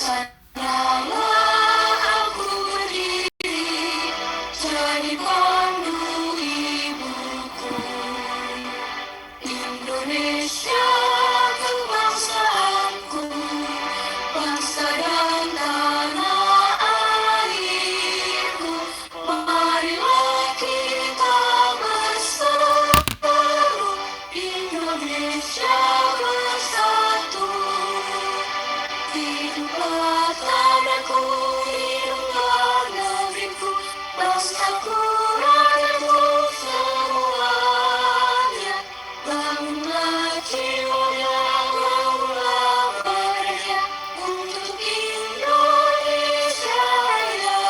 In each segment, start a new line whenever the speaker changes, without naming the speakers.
Sanalah aku berdiri, jadi pandu ibuku. Indonesia kebangsaanku, bangsa dan tanah airku. Marilah kita berseru, Indonesia bersatu. Hiduplah tanahku, hiduplah negeriku, bangsaku, rakyatku semuanya. Bangunlah jiwanya, bangunlah badannya untuk Indonesia Raya.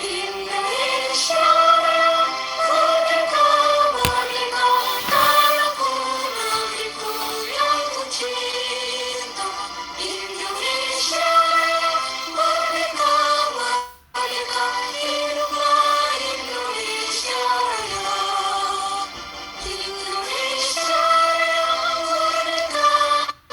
Indonesia Raya, merdeka, merdeka, tanahku, negeriku yang ku cinta. Indonesia Raya, merdeka, merdeka, hiduplah Indonesia Raya. Indonesia Raya, merdeka,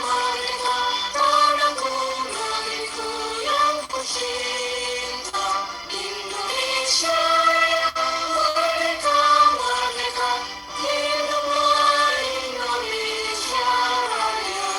merdeka, tanahku, negeriku yang ku cinta. Indonesia Raya, merdeka, merdeka, hiduplah Indonesia Raya.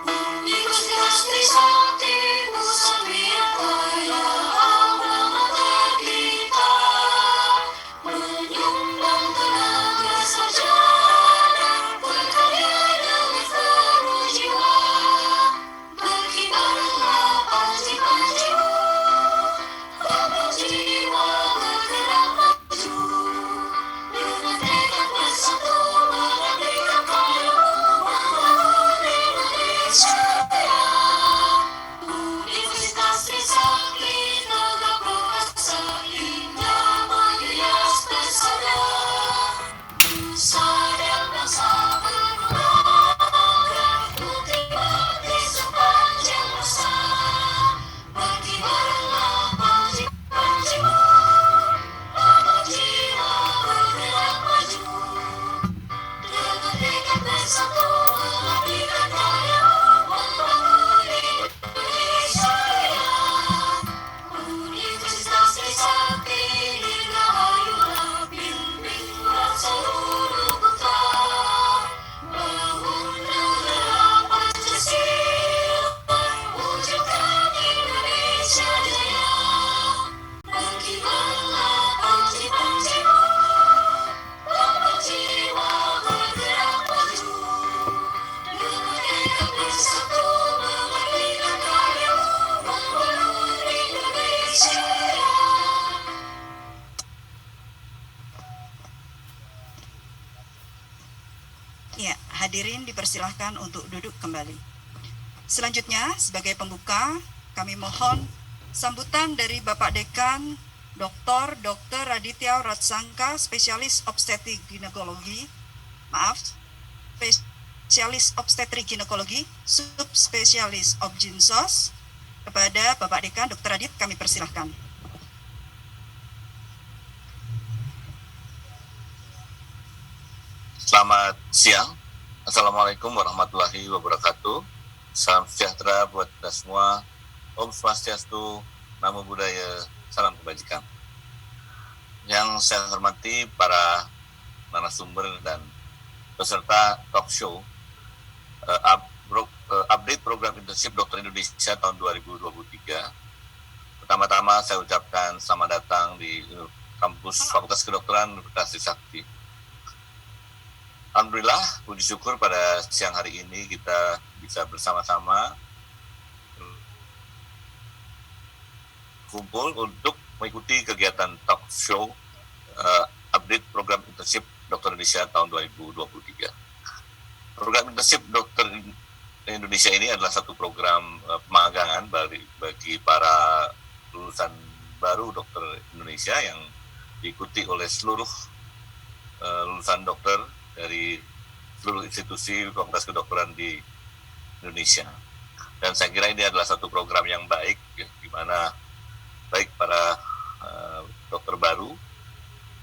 Universitas Trisakti Nusantara, alma mater kita, menyumbang tenaga sarjana, berkarya dengan penuh jiwa. Berkibarlah panji-panjimu, lambang jiwa bergerak maju. Dengan tekad bersatu mengabdikan karyamu, membangun Indonesia Raya. Universitas Trisakti tegak perkasa, indah menghias pesona. Nusa dan bangsa bermuara, putih putih sepanjang masa. Berkibarlah panji-panjimu, lambang jiwa bergerak maju. Dengan tekad bersatu mengabdikan karyamu, membangun Indonesia Raya. Universitas Trisakti dirgahayulah, bimbinglah seluruh putra. Bangun negara Pancasila, wujudkan Indonesia Jaya. Berkibarlah panji-panjimu, lambang jiwa bergerak maju. Dengan tekad bersatu mengabdikan karyamu, membangun Indonesia Raya.
Ya, hadirin dipersilahkan untuk duduk kembali. Selanjutnya, sebagai pembuka, kami mohon sambutan dari Bapak Dekan Dr. Raditya Ratsangka, spesialis obstetrik ginekologi, spesialis obstetrik ginekologi, subspesialis obgynsos. Kepada Bapak Dekan Dr. Radit, kami persilahkan.
Selamat siang. Assalamualaikum warahmatullahi wabarakatuh. Salam sejahtera buat kita semua. Om Swastiastu, Namo Buddhaya, salam kebajikan. Yang saya hormati para narasumber dan peserta talk show update program internship Dokter Indonesia tahun 2023. Pertama-tama saya ucapkan selamat datang di kampus Fakultas Kedokteran Universitas Trisakti. Alhamdulillah, puji syukur pada siang hari ini kita bisa bersama-sama kumpul untuk mengikuti kegiatan talk show update program internship Dokter Indonesia tahun 2023. Program internship Dokter Indonesia ini adalah satu program pemagangan bagi para lulusan baru dokter Indonesia yang diikuti oleh seluruh lulusan dokter dari seluruh institusi Fakultas Kedokteran di Indonesia. Dan saya kira ini adalah satu program yang baik, di di mana baik para dokter baru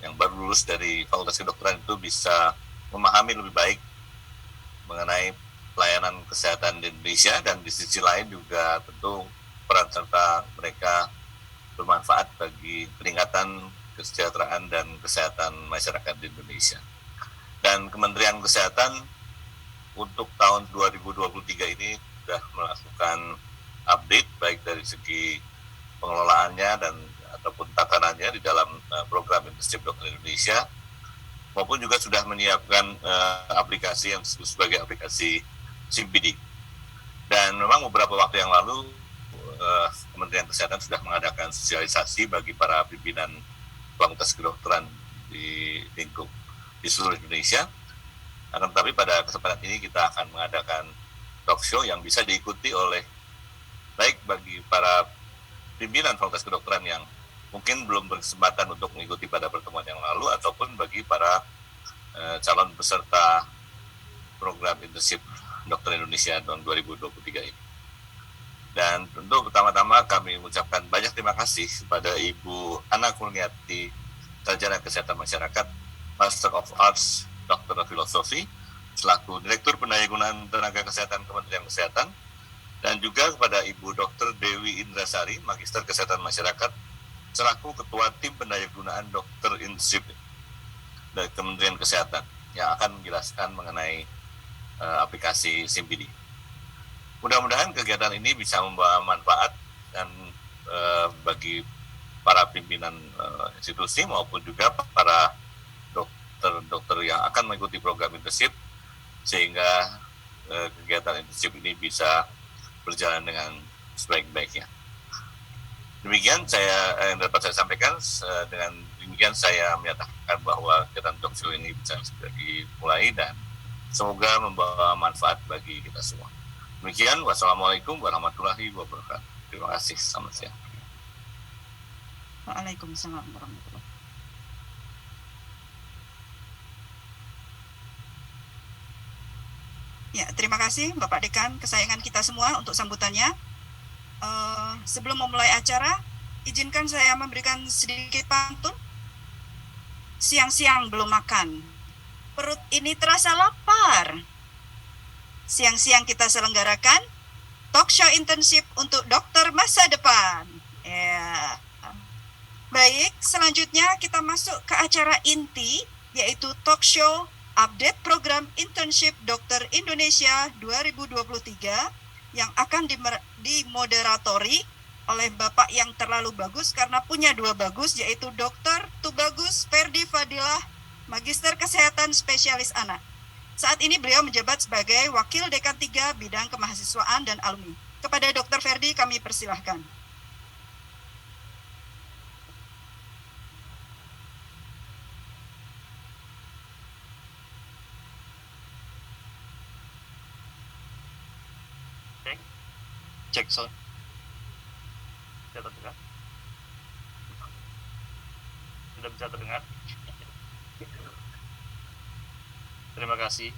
yang baru lulus dari Fakultas Kedokteran itu bisa memahami lebih baik mengenai pelayanan kesehatan di Indonesia, dan di sisi lain juga tentu peran serta mereka bermanfaat bagi peningkatan kesejahteraan dan kesehatan masyarakat di Indonesia. Dan Kementerian Kesehatan untuk tahun 2023 ini sudah melakukan update baik dari segi pengelolaannya dan ataupun tatanannya di dalam program internship dokter Indonesia, maupun juga sudah menyiapkan aplikasi yang disebut sebagai aplikasi CPD. Dan memang beberapa waktu yang lalu Kementerian Kesehatan sudah mengadakan sosialisasi bagi para pimpinan Fakultas Kedokteran di lingkup di seluruh Indonesia. Akan tetapi pada kesempatan ini kita akan mengadakan talk show yang bisa diikuti oleh baik bagi para pimpinan Fakultas Kedokteran yang mungkin belum berkesempatan untuk mengikuti pada pertemuan yang lalu, ataupun bagi para calon peserta program internship Dokter Indonesia tahun 2023 ini. Dan tentu pertama-tama kami mengucapkan banyak terima kasih kepada Ibu Ana Kurniati, Sarjana Kesehatan Masyarakat, Master of Arts, Dokter Filosofi, selaku Direktur Pendayagunaan Tenaga Kesehatan Kementerian Kesehatan, dan juga kepada Ibu Dr. Dewi Indrasari, Magister Kesehatan Masyarakat, selaku Ketua Tim Pendayagunaan Dokter Internship dari Kementerian Kesehatan, yang akan menjelaskan mengenai aplikasi SIMPD. Mudah-mudahan kegiatan ini bisa membawa manfaat dan bagi para pimpinan institusi maupun juga para dokter-dokter yang akan mengikuti program internship, sehingga kegiatan internship ini bisa berjalan dengan sebaik-baiknya. Demikian yang dapat saya sampaikan. Dengan demikian saya menyatakan bahwa kegiatan talk show ini bisa segera dimulai dan semoga membawa manfaat bagi kita semua. Demikian, wassalamualaikum warahmatullahi wabarakatuh. Terima kasih, selamat siang.
Waalaikumsalam warahmatullahi. Ya, terima kasih Bapak Dekan kesayangan kita semua untuk sambutannya. Sebelum memulai acara, izinkan saya memberikan sedikit pantun. Siang-siang belum makan, perut ini terasa lapar. Siang-siang kita selenggarakan talk show internship untuk dokter masa depan. Ya. Baik, selanjutnya kita masuk ke acara inti, yaitu talk show update program internship Dokter Indonesia 2023 yang akan dimoderatori oleh Bapak yang terlalu bagus karena punya dua bagus, yaitu Dr. Tubagus Ferdi Fadilah, Magister Kesehatan Spesialis Anak. Saat ini beliau menjabat sebagai Wakil Dekan 3 Bidang Kemahasiswaan dan Alumni. Kepada Dr. Ferdi kami persilahkan.
Cek sound. Bisa terdengar? Sudah bisa terdengar? Terima kasih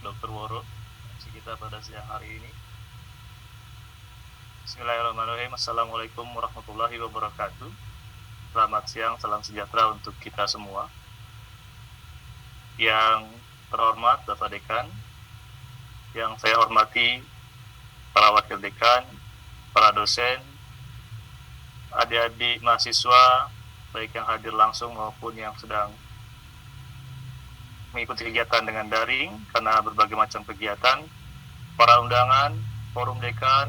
Dr. Woro kita pada siang hari ini. Bismillahirrahmanirrahim. Assalamualaikum warahmatullahi wabarakatuh. Selamat siang, salam sejahtera untuk kita semua. Yang terhormat Bapak Dekan, yang saya hormati para wakil dekan, para dosen, adik-adik mahasiswa, baik yang hadir langsung maupun yang sedang mengikuti kegiatan dengan daring karena berbagai macam kegiatan, para undangan, forum dekan,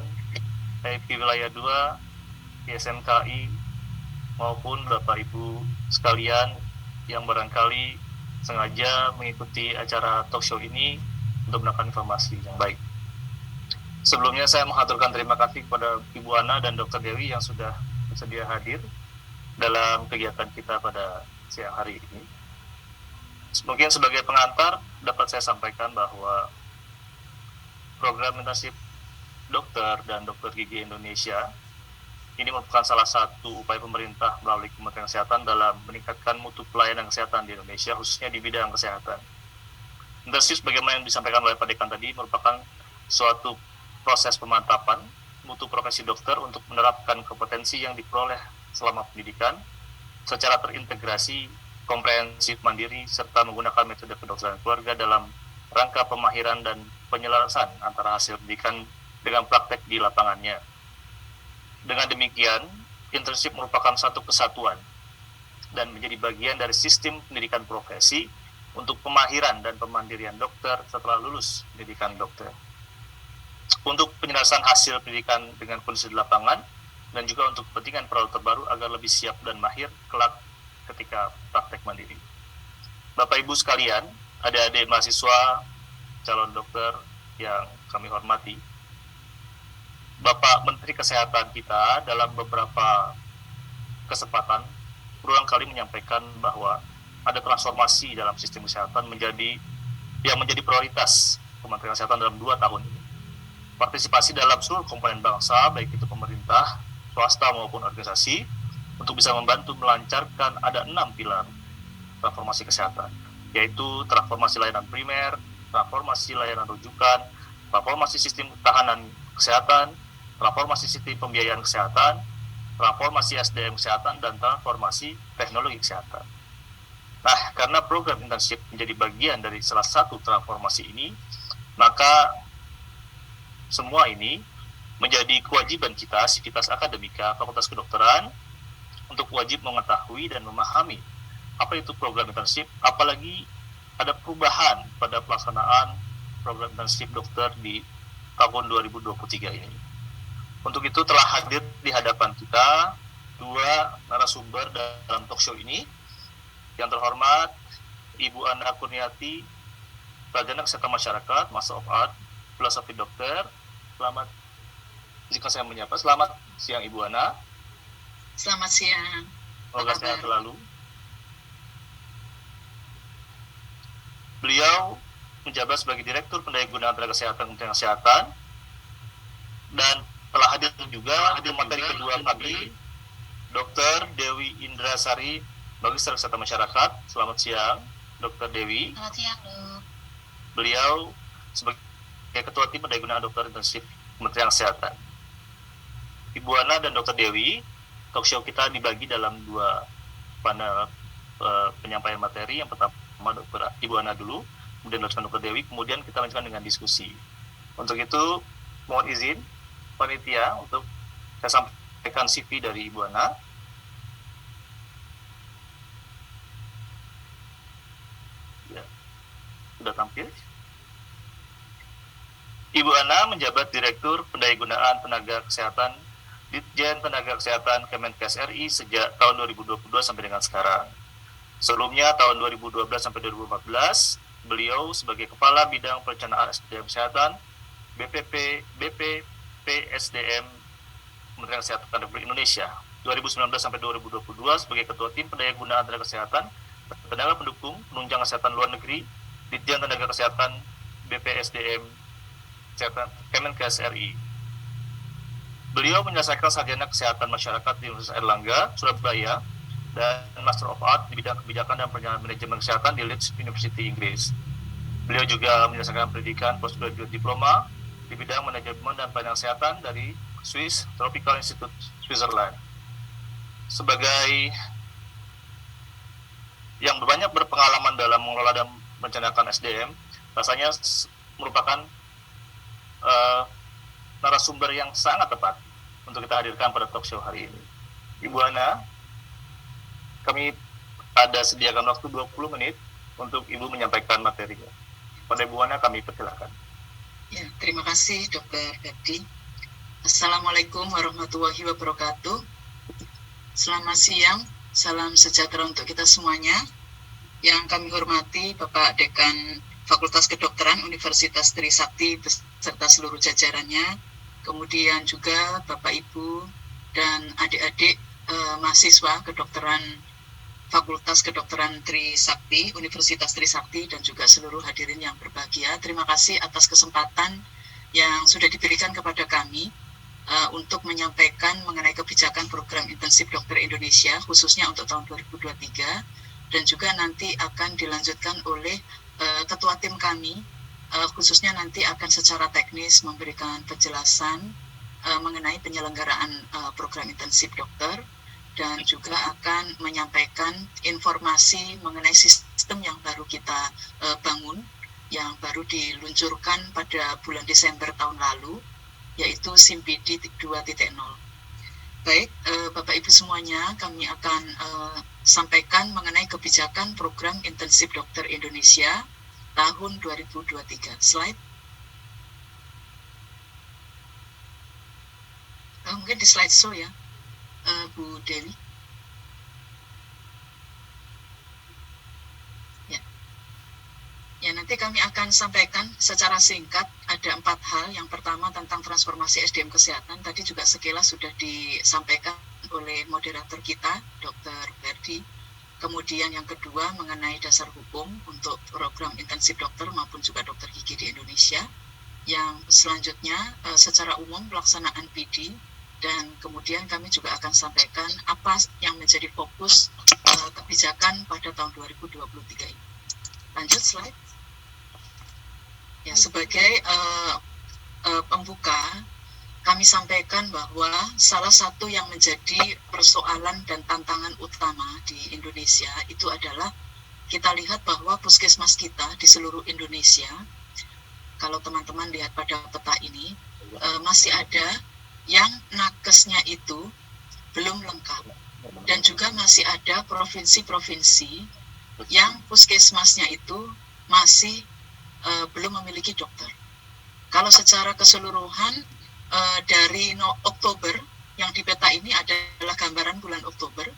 PIP Wilayah 2, ISMKI, maupun Bapak Ibu sekalian yang barangkali sengaja mengikuti acara talk show ini untuk mendapatkan informasi yang baik. Sebelumnya saya mengaturkan terima kasih kepada Ibu Ana dan Dr. Dewi yang sudah bersedia hadir dalam kegiatan kita pada siang hari ini. Mungkin sebagai pengantar dapat saya sampaikan bahwa program internship dokter dan dokter gigi Indonesia ini merupakan salah satu upaya pemerintah melalui Kementerian Kesehatan dalam meningkatkan mutu pelayanan kesehatan di Indonesia, khususnya di bidang kesehatan. Internship sebagaimana yang disampaikan oleh Pak Dekan tadi merupakan suatu proses pemantapan mutu profesi dokter untuk menerapkan kompetensi yang diperoleh selama pendidikan secara terintegrasi, komprehensif, mandiri, serta menggunakan metode kedokteran keluarga dalam rangka pemahiran dan penyelarasan antara hasil pendidikan dengan praktek di lapangannya. Dengan demikian, internship merupakan satu kesatuan dan menjadi bagian dari sistem pendidikan profesi untuk pemahiran dan pemandirian dokter setelah lulus pendidikan dokter. Untuk penyelesaian hasil pendidikan dengan kondisi di lapangan, dan juga untuk kepentingan produk terbaru agar lebih siap dan mahir kelak ketika praktek mandiri. Bapak Ibu sekalian, adik-adik mahasiswa calon dokter yang kami hormati, Bapak Menteri Kesehatan kita dalam beberapa kesempatan berulang kali menyampaikan bahwa ada transformasi dalam sistem kesehatan menjadi prioritas Kementerian Kesehatan dalam 2 tahun ini. Partisipasi dalam seluruh komponen bangsa, baik itu pemerintah, swasta maupun organisasi, untuk bisa membantu melancarkan ada 6 pilar transformasi kesehatan, yaitu transformasi layanan primer, transformasi layanan rujukan, transformasi sistem ketahanan kesehatan, transformasi sistem pembiayaan kesehatan, transformasi SDM kesehatan, dan transformasi teknologi kesehatan. Nah, karena program internship menjadi bagian dari salah satu transformasi ini, maka semua ini menjadi kewajiban kita, Sivitas Akademika Fakultas Kedokteran, untuk wajib mengetahui dan memahami apa itu program internship, apalagi ada perubahan pada pelaksanaan program internship dokter di tahun 2023 ini. Untuk itu telah hadir di hadapan kita 2 narasumber dalam talk show ini. Yang terhormat Ibu Ana Kurniati, Sarjana Kesehatan Masyarakat, Master of Art, Filosofi Dokter. Selamat, jika saya menyapa, selamat siang Ibu Ana.
Selamat siang.
Semoga sehat selalu. Beliau menjabat sebagai Direktur Pendayagunaan Tenaga Kesehatan Kementerian Kesehatan, dan telah hadir juga di materi kedua kami, Dr. Dewi Indrasari, Magister Kesehatan Masyarakat. Selamat siang, Dr. Dewi.
Selamat siang, Dok.
Beliau sebagai Ketua Tim Pendayagunaan Dokter Intensif Kementerian Kesehatan. Ibu Ana dan Dr. Dewi, talk show kita dibagi dalam 2 panel penyampaian materi. Yang pertama Ibu Ana dulu, kemudian Dr. Dewi, kemudian kita lanjutkan dengan diskusi. Untuk itu, mohon izin panitia untuk saya sampaikan CV dari Ibu Ana. Ya, sudah tampil. Ibu Ana menjabat Direktur Pendayagunaan Tenaga Kesehatan Ditjen Tenaga Kesehatan Kemenkes RI sejak tahun 2022 sampai dengan sekarang. Sebelumnya tahun 2012 sampai 2014, beliau sebagai Kepala Bidang Perencanaan SDM Kesehatan BPPSDM Kementerian Kesehatan Republik Indonesia. 2019 sampai 2022 sebagai Ketua Tim Pendayagunaan Tenaga Kesehatan Tenaga Pendukung Penunjang Kesehatan Luar Negeri Ditjen Tenaga Kesehatan BPSDM Kesehatan Kemenkes RI. Beliau menyelesaikan sarjana Kesehatan Masyarakat di Universitas Airlangga, Surabaya, dan Master of Art di bidang kebijakan dan perencanaan manajemen kesehatan di Leeds University, Inggris. Beliau juga menyelesaikan pendidikan postgraduate diploma di bidang manajemen dan pelayanan kesehatan dari Swiss Tropical Institute, Switzerland. Sebagai yang banyak berpengalaman dalam mengelola dan merencanakan SDM, rasanya merupakan narasumber yang sangat tepat untuk kita hadirkan pada talk show hari ini. Ibu Ana, kami ada sediakan waktu 20 menit untuk Ibu menyampaikan materinya. Pada Ibu Ana kami persilakan.
Ya, terima kasih Dr. Ferdi. Assalamualaikum warahmatullahi wabarakatuh. Selamat siang, salam sejahtera untuk kita semuanya. Yang kami hormati Bapak Dekan Fakultas Kedokteran Universitas Trisakti beserta seluruh jajarannya, kemudian juga Bapak Ibu dan adik-adik mahasiswa kedokteran Fakultas Kedokteran Trisakti, Universitas Trisakti, dan juga seluruh hadirin yang berbahagia. Terima kasih atas kesempatan yang sudah diberikan kepada kami untuk menyampaikan mengenai kebijakan program intensif dokter Indonesia, khususnya untuk tahun 2023, dan juga nanti akan dilanjutkan oleh ketua tim kami, khususnya nanti akan secara teknis memberikan penjelasan mengenai penyelenggaraan program intensif dokter, dan juga akan menyampaikan informasi mengenai sistem yang baru kita bangun, yang baru diluncurkan pada bulan Desember tahun lalu, yaitu SIMPD 2.0. Baik, Bapak Ibu semuanya, kami akan sampaikan mengenai kebijakan program intensif dokter Indonesia tahun 2023. Slide. Mungkin di slide show ya, Bu Dewi. Ya, nanti kami akan sampaikan secara singkat ada 4 hal. Yang pertama tentang transformasi SDM kesehatan, tadi juga sekilas sudah disampaikan oleh moderator kita, Dr. Berdi. Kemudian yang kedua mengenai dasar hukum untuk program intensif dokter maupun juga dokter gigi di Indonesia. Yang selanjutnya secara umum pelaksanaan PD, dan kemudian kami juga akan sampaikan apa yang menjadi fokus kebijakan pada tahun 2023 ini. Lanjut slide. Ya, sebagai pembuka, kami sampaikan bahwa salah satu yang menjadi persoalan dan tantangan utama di Indonesia itu adalah kita lihat bahwa puskesmas kita di seluruh Indonesia, kalau teman-teman lihat pada peta ini, masih ada yang nakesnya itu belum lengkap, dan juga masih ada provinsi-provinsi yang puskesmasnya itu masih belum memiliki dokter. Kalau secara keseluruhan dari Oktober yang di peta ini adalah gambaran bulan Oktober,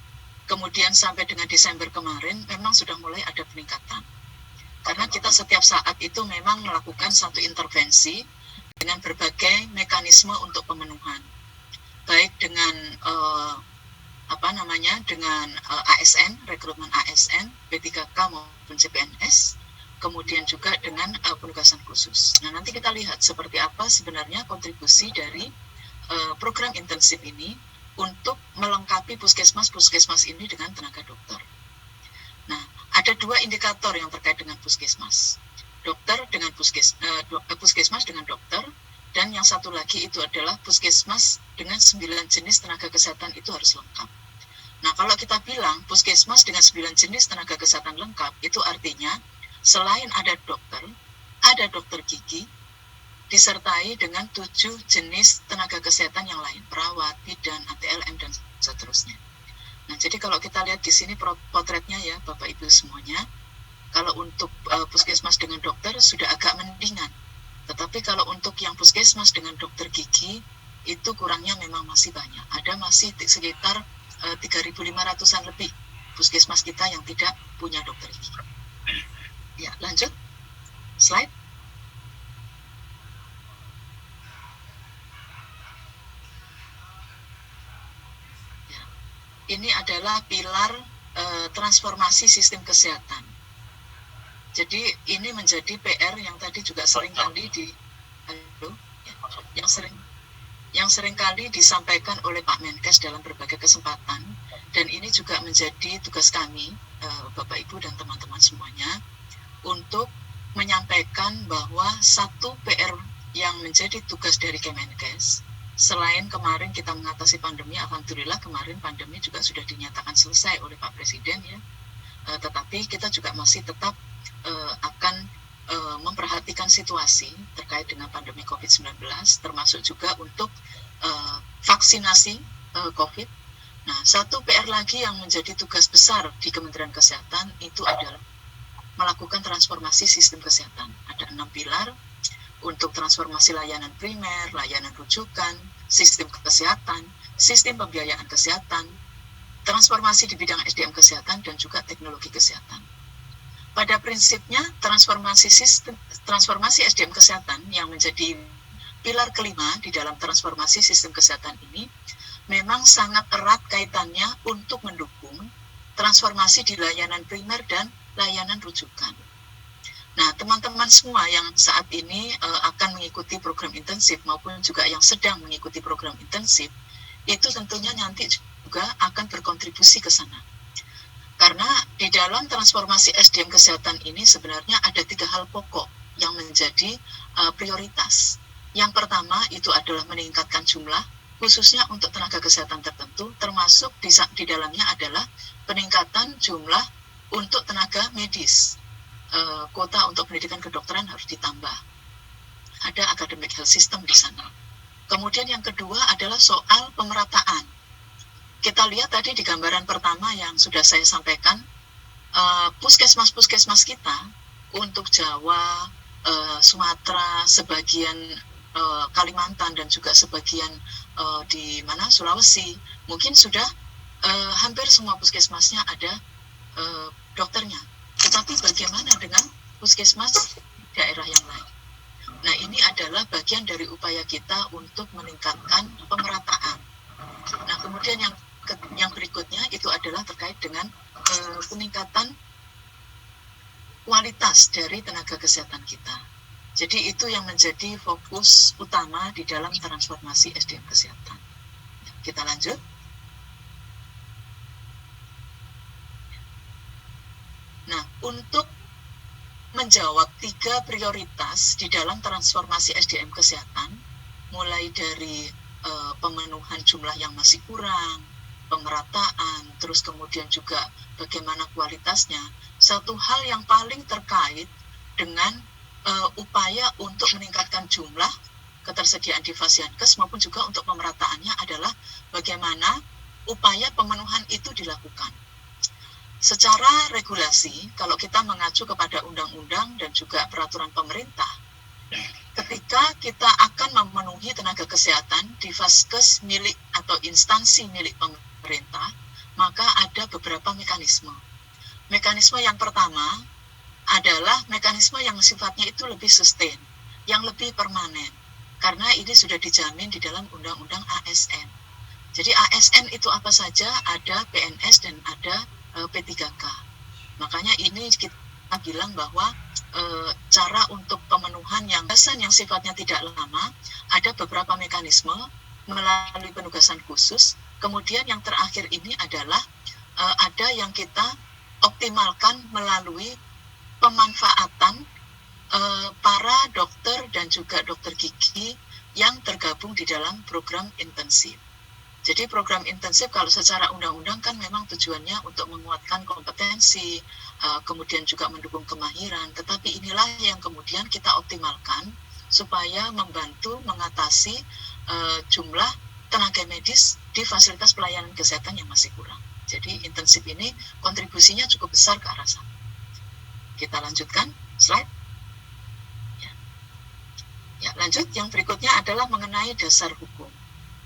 kemudian sampai dengan Desember kemarin memang sudah mulai ada peningkatan. Karena kita setiap saat itu memang melakukan satu intervensi dengan berbagai mekanisme untuk pemenuhan, baik dengan dengan ASN, rekrutmen ASN, P3K maupun CPNS, kemudian juga dengan penugasan khusus. Nah, nanti kita lihat seperti apa sebenarnya kontribusi dari program intensif ini untuk melengkapi puskesmas-puskesmas ini dengan tenaga dokter. Nah, ada 2 indikator yang terkait dengan puskesmas. Dokter dengan puskesmas dengan dokter, dan yang satu lagi itu adalah puskesmas dengan 9 jenis tenaga kesehatan itu harus lengkap. Nah, kalau kita bilang puskesmas dengan 9 jenis tenaga kesehatan lengkap, itu artinya selain ada dokter gigi, disertai dengan 7 jenis tenaga kesehatan yang lain, perawat, bidan, ATLM, dan seterusnya. Nah, jadi kalau kita lihat di sini potretnya ya, Bapak Ibu semuanya, kalau untuk puskesmas dengan dokter sudah agak mendingan. Tetapi kalau untuk yang puskesmas dengan dokter gigi, itu kurangnya memang masih banyak. Ada masih sekitar 3.500-an lebih puskesmas kita yang tidak punya dokter gigi. Ya, lanjut. Slide. Ya. Ini adalah pilar transformasi sistem kesehatan. Jadi ini menjadi PR yang tadi juga seringkali yang seringkali disampaikan oleh Pak Menkes dalam berbagai kesempatan, dan ini juga menjadi tugas kami, Bapak Ibu dan teman-teman semuanya, untuk menyampaikan bahwa satu PR yang menjadi tugas dari Kemenkes, selain kemarin kita mengatasi pandemi, alhamdulillah kemarin pandemi juga sudah dinyatakan selesai oleh Pak Presiden ya, tetapi kita juga masih tetap akan memperhatikan situasi terkait dengan pandemi COVID-19, termasuk juga untuk vaksinasi COVID. Nah, satu PR lagi yang menjadi tugas besar di Kementerian Kesehatan itu adalah melakukan transformasi sistem kesehatan. Ada 6 pilar untuk transformasi layanan primer, layanan rujukan, sistem kesehatan, sistem pembiayaan kesehatan, transformasi di bidang SDM kesehatan, dan juga teknologi kesehatan. Pada prinsipnya, transformasi SDM kesehatan yang menjadi pilar kelima di dalam transformasi sistem kesehatan ini memang sangat erat kaitannya untuk mendukung transformasi di layanan primer dan layanan rujukan. Nah, teman-teman semua yang saat ini akan mengikuti program intensif maupun juga yang sedang mengikuti program intensif, itu tentunya nanti juga akan berkontribusi ke sana. Karena di dalam transformasi SDM kesehatan ini sebenarnya ada 3 hal pokok yang menjadi prioritas. Yang pertama itu adalah meningkatkan jumlah, khususnya untuk tenaga kesehatan tertentu, termasuk di dalamnya adalah peningkatan jumlah untuk tenaga medis. Kuota untuk pendidikan kedokteran harus ditambah. Ada academic health system di sana. Kemudian yang kedua adalah soal pemerataan. Kita lihat tadi di gambaran pertama yang sudah saya sampaikan, puskesmas-puskesmas kita untuk Jawa, Sumatera, sebagian Kalimantan dan juga sebagian di Sulawesi, mungkin sudah hampir semua puskesmasnya ada dokternya. Tetapi bagaimana dengan puskesmas daerah yang lain? Nah, ini adalah bagian dari upaya kita untuk meningkatkan pemerataan. Nah, kemudian yang berikutnya itu adalah terkait dengan peningkatan kualitas dari tenaga kesehatan kita. Jadi itu yang menjadi fokus utama di dalam transformasi SDM kesehatan. Kita lanjut. Nah, untuk menjawab 3 prioritas di dalam transformasi SDM kesehatan, mulai dari pemenuhan jumlah yang masih kurang, pemerataan, terus kemudian juga bagaimana kualitasnya. Satu hal yang paling terkait dengan upaya untuk meningkatkan jumlah ketersediaan di Fasiankes maupun juga untuk pemerataannya adalah bagaimana upaya pemenuhan itu dilakukan. Secara regulasi, kalau kita mengacu kepada undang-undang dan juga peraturan pemerintah, ketika kita akan memenuhi tenaga kesehatan di Vaskes milik atau instansi milik pemerintah, maka ada beberapa mekanisme. Mekanisme yang pertama adalah mekanisme yang sifatnya itu lebih sustain, yang lebih permanen, karena ini sudah dijamin di dalam undang-undang ASN. Jadi ASN itu apa saja? Ada PNS dan ada P3K. Makanya ini kita bilang bahwa cara untuk pemenuhan yang sifatnya tidak lama, ada beberapa mekanisme melalui penugasan khusus. Kemudian yang terakhir ini adalah ada yang kita optimalkan melalui pemanfaatan para dokter dan juga dokter gigi yang tergabung di dalam program intensif. Jadi program intensif kalau secara undang-undang kan memang tujuannya untuk menguatkan kompetensi, kemudian juga mendukung kemahiran, tetapi inilah yang kemudian kita optimalkan supaya membantu mengatasi jumlah tenaga medis di fasilitas pelayanan kesehatan yang masih kurang. Jadi intensif ini kontribusinya cukup besar ke arah sana. Kita lanjutkan slide. Ya, lanjut. Yang berikutnya adalah mengenai dasar hukum.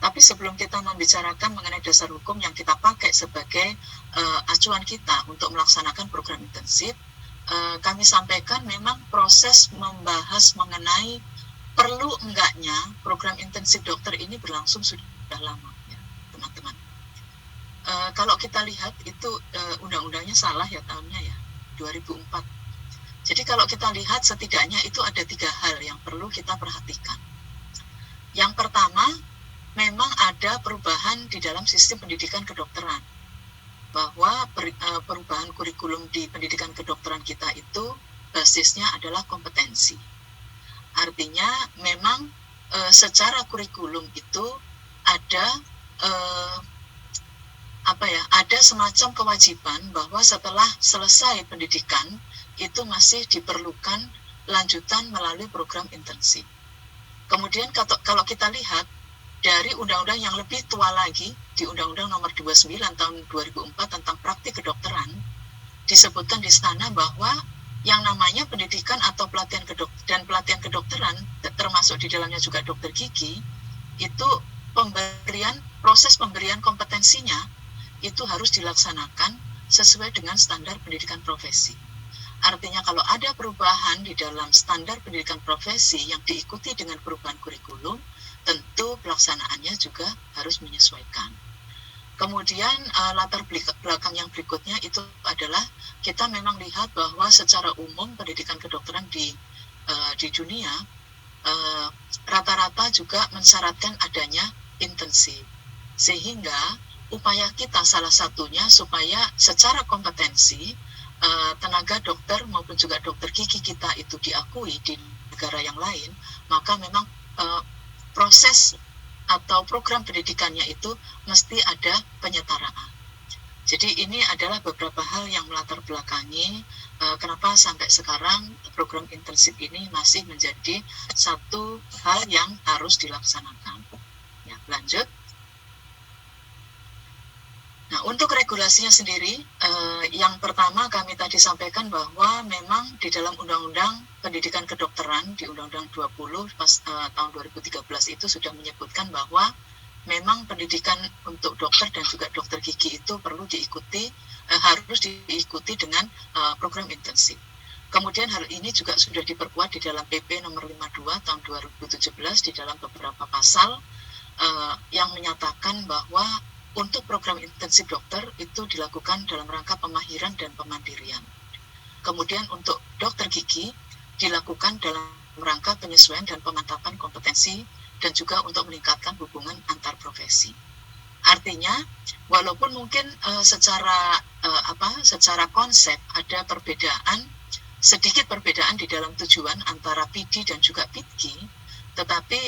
Tapi sebelum kita membicarakan mengenai dasar hukum yang kita pakai sebagai acuan kita untuk melaksanakan program intensif, kami sampaikan memang proses membahas mengenai perlu enggaknya program intensif dokter ini berlangsung sudah lama, ya, teman-teman. Kalau kita lihat itu undang-undangnya salah ya tahunnya ya, 2004. Jadi kalau kita lihat setidaknya itu ada 3 hal yang perlu kita perhatikan. Yang pertama, memang ada perubahan di dalam sistem pendidikan kedokteran. Bahwa perubahan kurikulum di pendidikan kedokteran kita itu basisnya adalah kompetensi. Artinya memang secara kurikulum itu ada ada semacam kewajiban bahwa setelah selesai pendidikan itu masih diperlukan lanjutan melalui program intensif. Kemudian kalau kita lihat dari undang-undang yang lebih tua lagi, di Undang-Undang Nomor 29 tahun 2004 tentang praktik kedokteran, disebutkan di sana bahwa yang namanya pendidikan atau pelatihan kedokteran, termasuk di dalamnya juga dokter gigi, itu proses pemberian kompetensinya itu harus dilaksanakan sesuai dengan standar pendidikan profesi. Artinya kalau ada perubahan di dalam standar pendidikan profesi yang diikuti dengan perubahan kurikulum, tentu pelaksanaannya juga harus menyesuaikan. Kemudian latar belakang yang berikutnya itu adalah kita memang lihat bahwa secara umum pendidikan kedokteran di dunia rata-rata juga mensyaratkan adanya intensif. Sehingga upaya kita salah satunya supaya secara kompetensi tenaga dokter maupun juga dokter gigi kita itu diakui di negara yang lain, maka memang proses atau program pendidikannya itu mesti ada penyetaraan. Jadi ini adalah beberapa hal yang melatar belakangi kenapa sampai sekarang program intensif ini masih menjadi satu hal yang harus dilaksanakan. Ya, lanjut. Nah, untuk regulasinya sendiri, yang pertama kami tadi sampaikan bahwa memang di dalam Undang-Undang Pendidikan Kedokteran di Undang-Undang 20 tahun 2013 itu sudah menyebutkan bahwa memang pendidikan untuk dokter dan juga dokter gigi itu perlu diikuti, harus diikuti dengan program intensif. Kemudian hal ini juga sudah diperkuat di dalam PP nomor 52 tahun 2017 di dalam beberapa pasal yang menyatakan bahwa untuk program intensif dokter itu dilakukan dalam rangka pemahiran dan pemandirian. Kemudian untuk dokter gigi dilakukan dalam rangka penyesuaian dan pemantapan kompetensi dan juga untuk meningkatkan hubungan antar profesi. Artinya, walaupun mungkin secara konsep ada sedikit perbedaan di dalam tujuan antara PD dan juga PIDGI, tetapi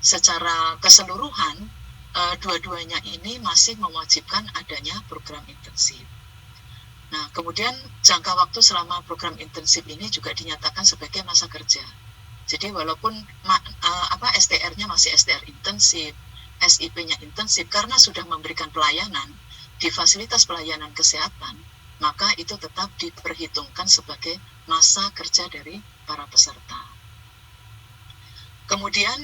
secara keseluruhan dua-duanya ini masih mewajibkan adanya program intensif. Nah, kemudian jangka waktu selama program intensif ini juga dinyatakan sebagai masa kerja. Jadi walaupun STR-nya masih STR intensif, SIP-nya intensif, karena sudah memberikan pelayanan di fasilitas pelayanan kesehatan, maka itu tetap diperhitungkan sebagai masa kerja dari para peserta. Kemudian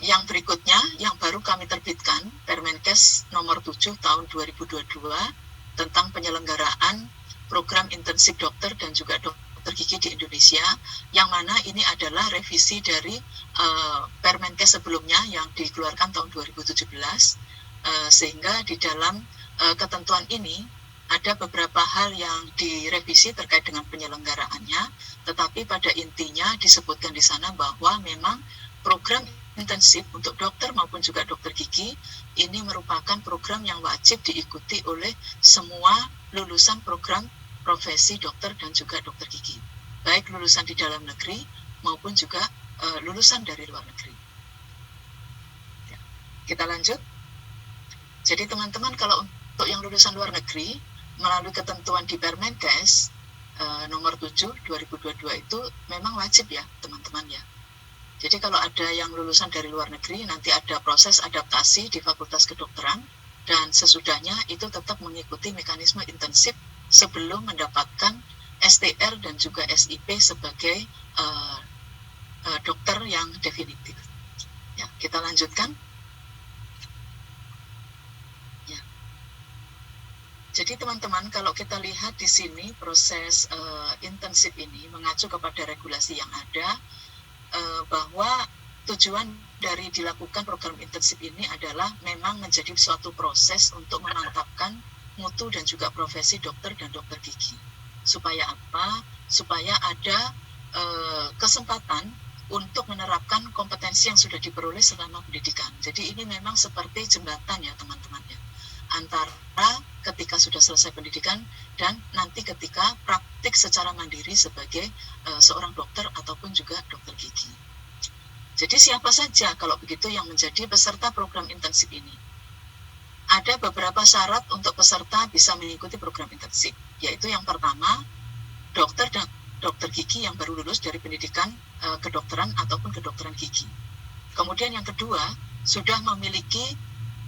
yang berikutnya, yang baru kami terbitkan, Permenkes nomor 7 tahun 2022 tentang penyelenggaraan program intensif dokter dan juga dokter gigi di Indonesia, yang mana ini adalah revisi dari Permenkes sebelumnya yang dikeluarkan tahun 2017, sehingga di dalam ketentuan ini ada beberapa hal yang direvisi terkait dengan penyelenggaraannya, tetapi pada intinya disebutkan di sana bahwa memang program intensif untuk dokter maupun juga dokter gigi ini merupakan program yang wajib diikuti oleh semua lulusan program profesi dokter dan juga dokter gigi, baik lulusan di dalam negeri maupun juga lulusan dari luar negeri. Ya, kita lanjut. Jadi teman-teman, kalau untuk yang lulusan luar negeri melalui ketentuan di Permenkes nomor 7 2022 itu memang wajib ya teman-teman ya. Jadi kalau ada yang lulusan dari luar negeri, nanti ada proses adaptasi di Fakultas Kedokteran, dan sesudahnya itu tetap mengikuti mekanisme intensif sebelum mendapatkan STR dan juga SIP sebagai dokter yang definitif. Ya, kita lanjutkan. Ya. Jadi teman-teman, kalau kita lihat di sini proses intensif ini mengacu kepada regulasi yang ada, bahwa tujuan dari dilakukan program intensif ini adalah memang menjadi suatu proses untuk memantapkan mutu dan juga profesi dokter dan dokter gigi. Supaya apa? Supaya ada kesempatan untuk menerapkan kompetensi yang sudah diperoleh selama pendidikan. Jadi ini memang seperti jembatan ya teman-teman ya, antara ketika sudah selesai pendidikan dan nanti ketika praktik secara mandiri sebagai seorang dokter ataupun juga dokter gigi. Jadi siapa saja kalau begitu yang menjadi peserta program intensif ini? Ada beberapa syarat untuk peserta bisa mengikuti program intensif, yaitu yang pertama, dokter dan dokter gigi yang baru lulus dari pendidikan kedokteran ataupun kedokteran gigi. Kemudian yang kedua, sudah memiliki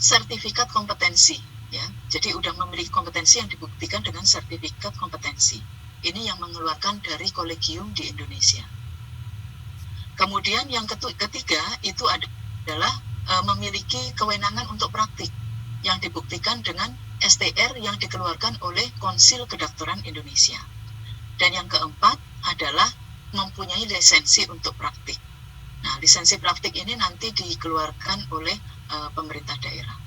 sertifikat kompetensi, ya. Jadi sudah memiliki kompetensi yang dibuktikan dengan sertifikat kompetensi. Ini yang mengeluarkan dari kolegium di Indonesia. Kemudian yang ketiga itu adalah memiliki kewenangan untuk praktik yang dibuktikan dengan STR yang dikeluarkan oleh Konsil Kedokteran Indonesia. Dan yang keempat adalah mempunyai lisensi untuk praktik. Nah, lisensi praktik ini nanti dikeluarkan oleh pemerintah daerah.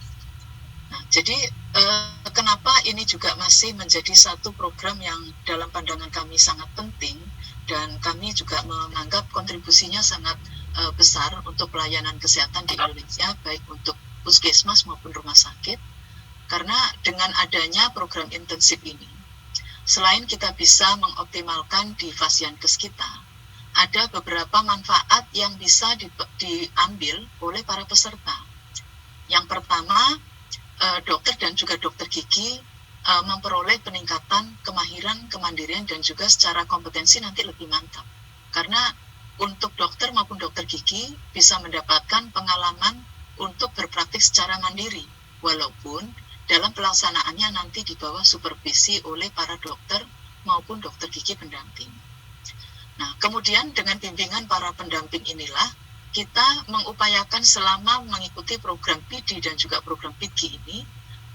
Nah, jadi kenapa ini juga masih menjadi satu program yang dalam pandangan kami sangat penting, dan kami juga menganggap kontribusinya sangat besar untuk pelayanan kesehatan di Indonesia, baik untuk puskesmas maupun rumah sakit, karena dengan adanya program intensif ini, selain kita bisa mengoptimalkan di Fasiankes kita, ada beberapa manfaat yang bisa diambil oleh para peserta. Yang pertama, dokter dan juga dokter gigi memperoleh peningkatan kemahiran, kemandirian, dan juga secara kompetensi nanti lebih mantap. Karena untuk dokter maupun dokter gigi bisa mendapatkan pengalaman untuk berpraktik secara mandiri, walaupun dalam pelaksanaannya nanti di bawah supervisi oleh para dokter maupun dokter gigi pendamping. Nah, kemudian dengan bimbingan para pendamping inilah kita mengupayakan selama mengikuti program PD dan juga program PIDGI ini,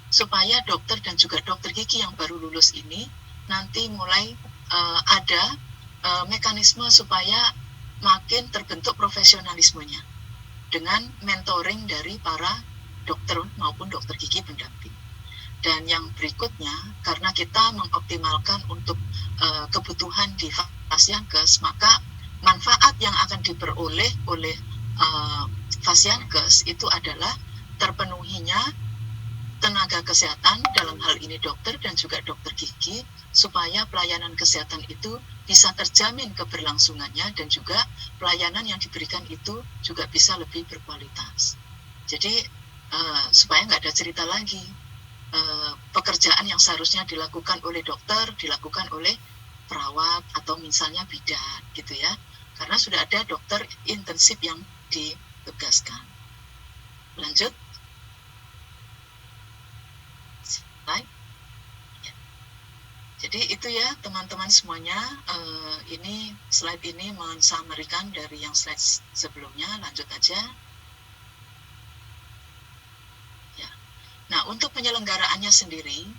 supaya dokter dan juga dokter gigi yang baru lulus ini nanti mulai ada mekanisme supaya makin terbentuk profesionalismenya dengan mentoring dari para dokter maupun dokter gigi pendamping. Dan yang berikutnya, karena kita mengoptimalkan untuk kebutuhan di Fasiankes, maka manfaat yang akan diperoleh oleh Fasiankes itu adalah terpenuhinya tenaga kesehatan, dalam hal ini dokter dan juga dokter gigi, supaya pelayanan kesehatan itu bisa terjamin keberlangsungannya dan juga pelayanan yang diberikan itu juga bisa lebih berkualitas. Jadi supaya nggak ada cerita lagi pekerjaan yang seharusnya dilakukan oleh dokter dilakukan oleh perawat atau misalnya bidan gitu ya, karena sudah ada dokter intensif yang ditugaskan. Lanjut. Slide. Ya. Jadi itu ya teman-teman semuanya, ini slide ini mensummarikan dari yang slide sebelumnya. Lanjut aja. Ya. Nah, untuk penyelenggaraannya sendiri,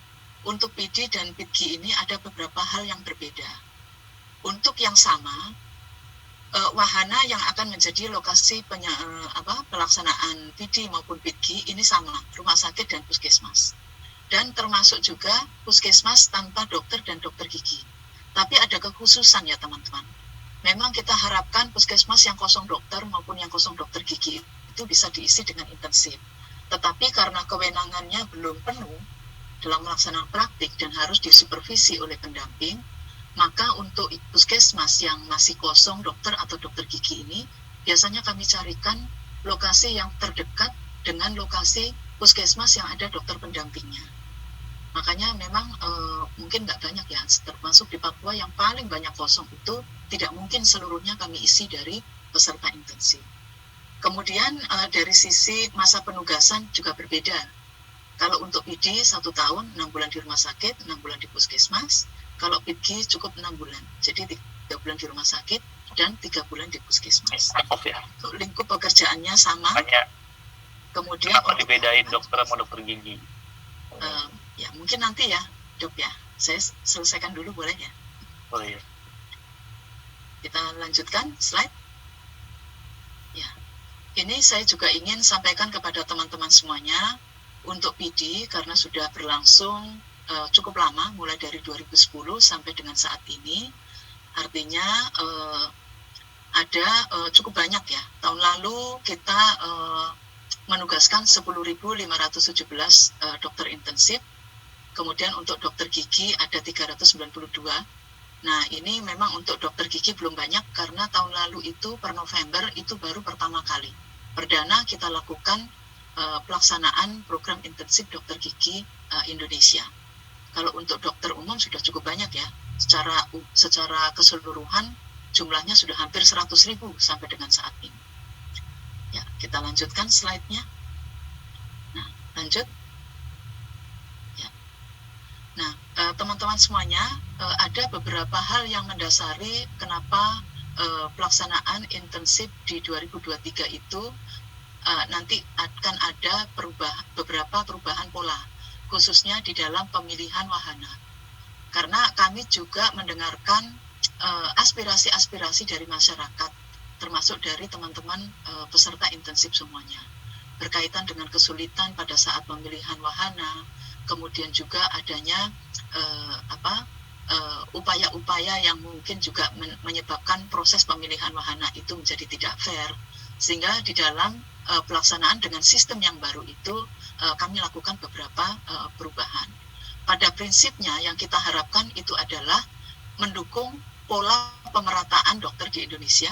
untuk PD dan PIDGI ini ada beberapa hal yang berbeda. Untuk yang sama, wahana yang akan menjadi lokasi pelaksanaan PD maupun PIDGI ini sama, rumah sakit dan puskesmas. Dan termasuk juga puskesmas tanpa dokter dan dokter gigi. Tapi ada kekhususan ya teman-teman. Memang kita harapkan puskesmas yang kosong dokter maupun yang kosong dokter gigi itu bisa diisi dengan intensif. Tetapi karena kewenangannya belum penuh dalam melaksanakan praktik dan harus disupervisi oleh pendamping, maka untuk puskesmas yang masih kosong dokter atau dokter gigi ini, biasanya kami carikan lokasi yang terdekat dengan lokasi puskesmas yang ada dokter pendampingnya. Makanya memang mungkin nggak banyak ya, termasuk di Papua yang paling banyak kosong itu tidak mungkin seluruhnya kami isi dari peserta intensif. Kemudian dari sisi masa penugasan juga berbeda. Kalau untuk PD 1 tahun, 6 bulan di rumah sakit, 6 bulan di puskesmas. Kalau PIDGI cukup 6 bulan, jadi 3 bulan di rumah sakit dan 3 bulan di puskesmas.
Ya.
Untuk lingkup pekerjaannya sama.
Hanya
kemudian
apa dibedain dokter sama dokter gigi?
Ya mungkin nanti ya dok ya, saya selesaikan dulu boleh ya?
Boleh.
Kita lanjutkan slide. Ya, ini saya juga ingin sampaikan kepada teman-teman semuanya untuk PD karena sudah berlangsung cukup lama, mulai dari 2010 sampai dengan saat ini. Artinya ada cukup banyak ya. Tahun lalu kita menugaskan 10.517 dokter intensif. Kemudian untuk dokter gigi ada 392. Nah, ini memang untuk dokter gigi belum banyak karena tahun lalu itu per November itu baru pertama kali. Perdana kita lakukan pelaksanaan program intensif dokter gigi Indonesia. Kalau untuk dokter umum sudah cukup banyak ya. Secara keseluruhan jumlahnya sudah hampir 100.000 sampai dengan saat ini. Ya, kita lanjutkan slide-nya. Nah, lanjut. Nah, teman-teman semuanya, ada beberapa hal yang mendasari kenapa pelaksanaan intensif di 2023 itu nanti akan ada beberapa perubahan pola, khususnya di dalam pemilihan wahana. Karena kami juga mendengarkan aspirasi-aspirasi dari masyarakat, termasuk dari teman-teman peserta intensif semuanya, berkaitan dengan kesulitan pada saat pemilihan wahana, kemudian juga adanya upaya-upaya yang mungkin juga menyebabkan proses pemilihan wahana itu menjadi tidak fair, sehingga di dalam pelaksanaan dengan sistem yang baru itu kami lakukan beberapa perubahan. Pada prinsipnya yang kita harapkan itu adalah mendukung pola pemerataan dokter di Indonesia.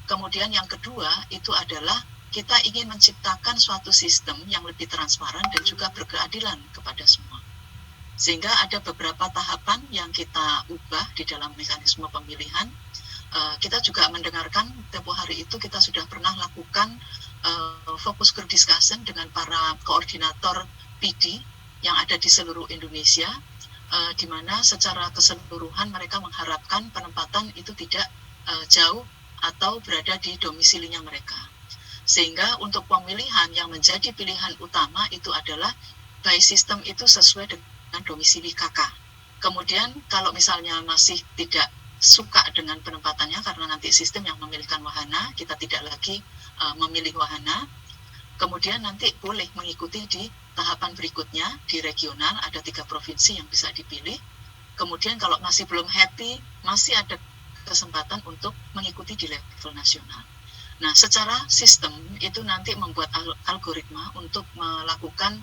Kemudian yang kedua itu adalah kita ingin menciptakan suatu sistem yang lebih transparan dan juga berkeadilan kepada semua. Sehingga ada beberapa tahapan yang kita ubah di dalam mekanisme pemilihan. Kita juga mendengarkan tempo hari itu kita sudah pernah lakukan focus group discussion dengan para koordinator PD yang ada di seluruh Indonesia, di mana secara keseluruhan mereka mengharapkan penempatan itu tidak jauh atau berada di domisilinya mereka. Sehingga untuk pemilihan yang menjadi pilihan utama itu adalah by system itu sesuai dengan domisili KK. Kemudian kalau misalnya masih tidak suka dengan penempatannya karena nanti sistem yang memilihkan wahana, kita tidak lagi memilih wahana. Kemudian nanti boleh mengikuti di tahapan berikutnya di regional, ada 3 provinsi yang bisa dipilih. Kemudian kalau masih belum happy, masih ada kesempatan untuk mengikuti di level nasional. Nah, secara sistem itu nanti membuat algoritma untuk melakukan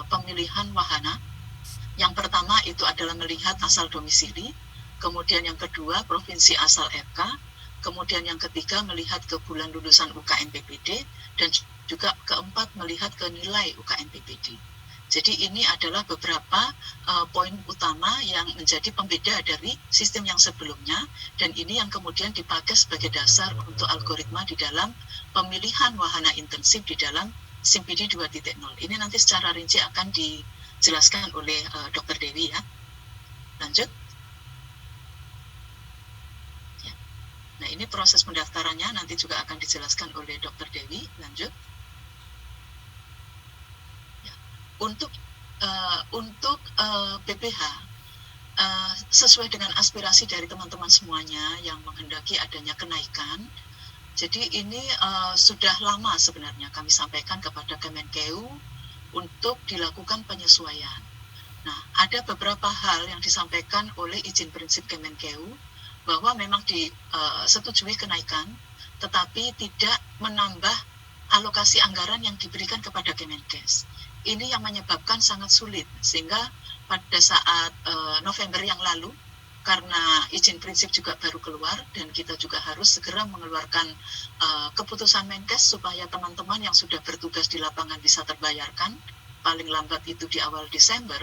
pemilihan wahana. Yang pertama itu adalah melihat asal domisili, kemudian yang kedua provinsi asal FK, kemudian yang ketiga melihat ke bulan lulusan UKM PPD, dan juga keempat melihat ke nilai UKM PPD. Jadi ini adalah beberapa poin utama yang menjadi pembeda dari sistem yang sebelumnya, dan ini yang kemudian dipakai sebagai dasar untuk algoritma di dalam pemilihan wahana intensif di dalam SIMPD 2.0. Ini nanti secara rinci akan dijelaskan oleh Dr. Dewi ya. Lanjut. Ya. Nah, ini proses pendaftarannya nanti juga akan dijelaskan oleh Dr. Dewi. Lanjut. Untuk PPH sesuai dengan aspirasi dari teman-teman semuanya yang menghendaki adanya kenaikan. Jadi ini sudah lama sebenarnya kami sampaikan kepada Kemenkeu untuk dilakukan penyesuaian. Nah, ada beberapa hal yang disampaikan oleh izin prinsip Kemenkeu bahwa memang disetujui kenaikan, tetapi tidak menambah alokasi anggaran yang diberikan kepada Kemenkes. Ini yang menyebabkan sangat sulit, sehingga pada saat November yang lalu, karena izin prinsip juga baru keluar, dan kita juga harus segera mengeluarkan keputusan Menkes supaya teman-teman yang sudah bertugas di lapangan bisa terbayarkan, paling lambat itu di awal Desember,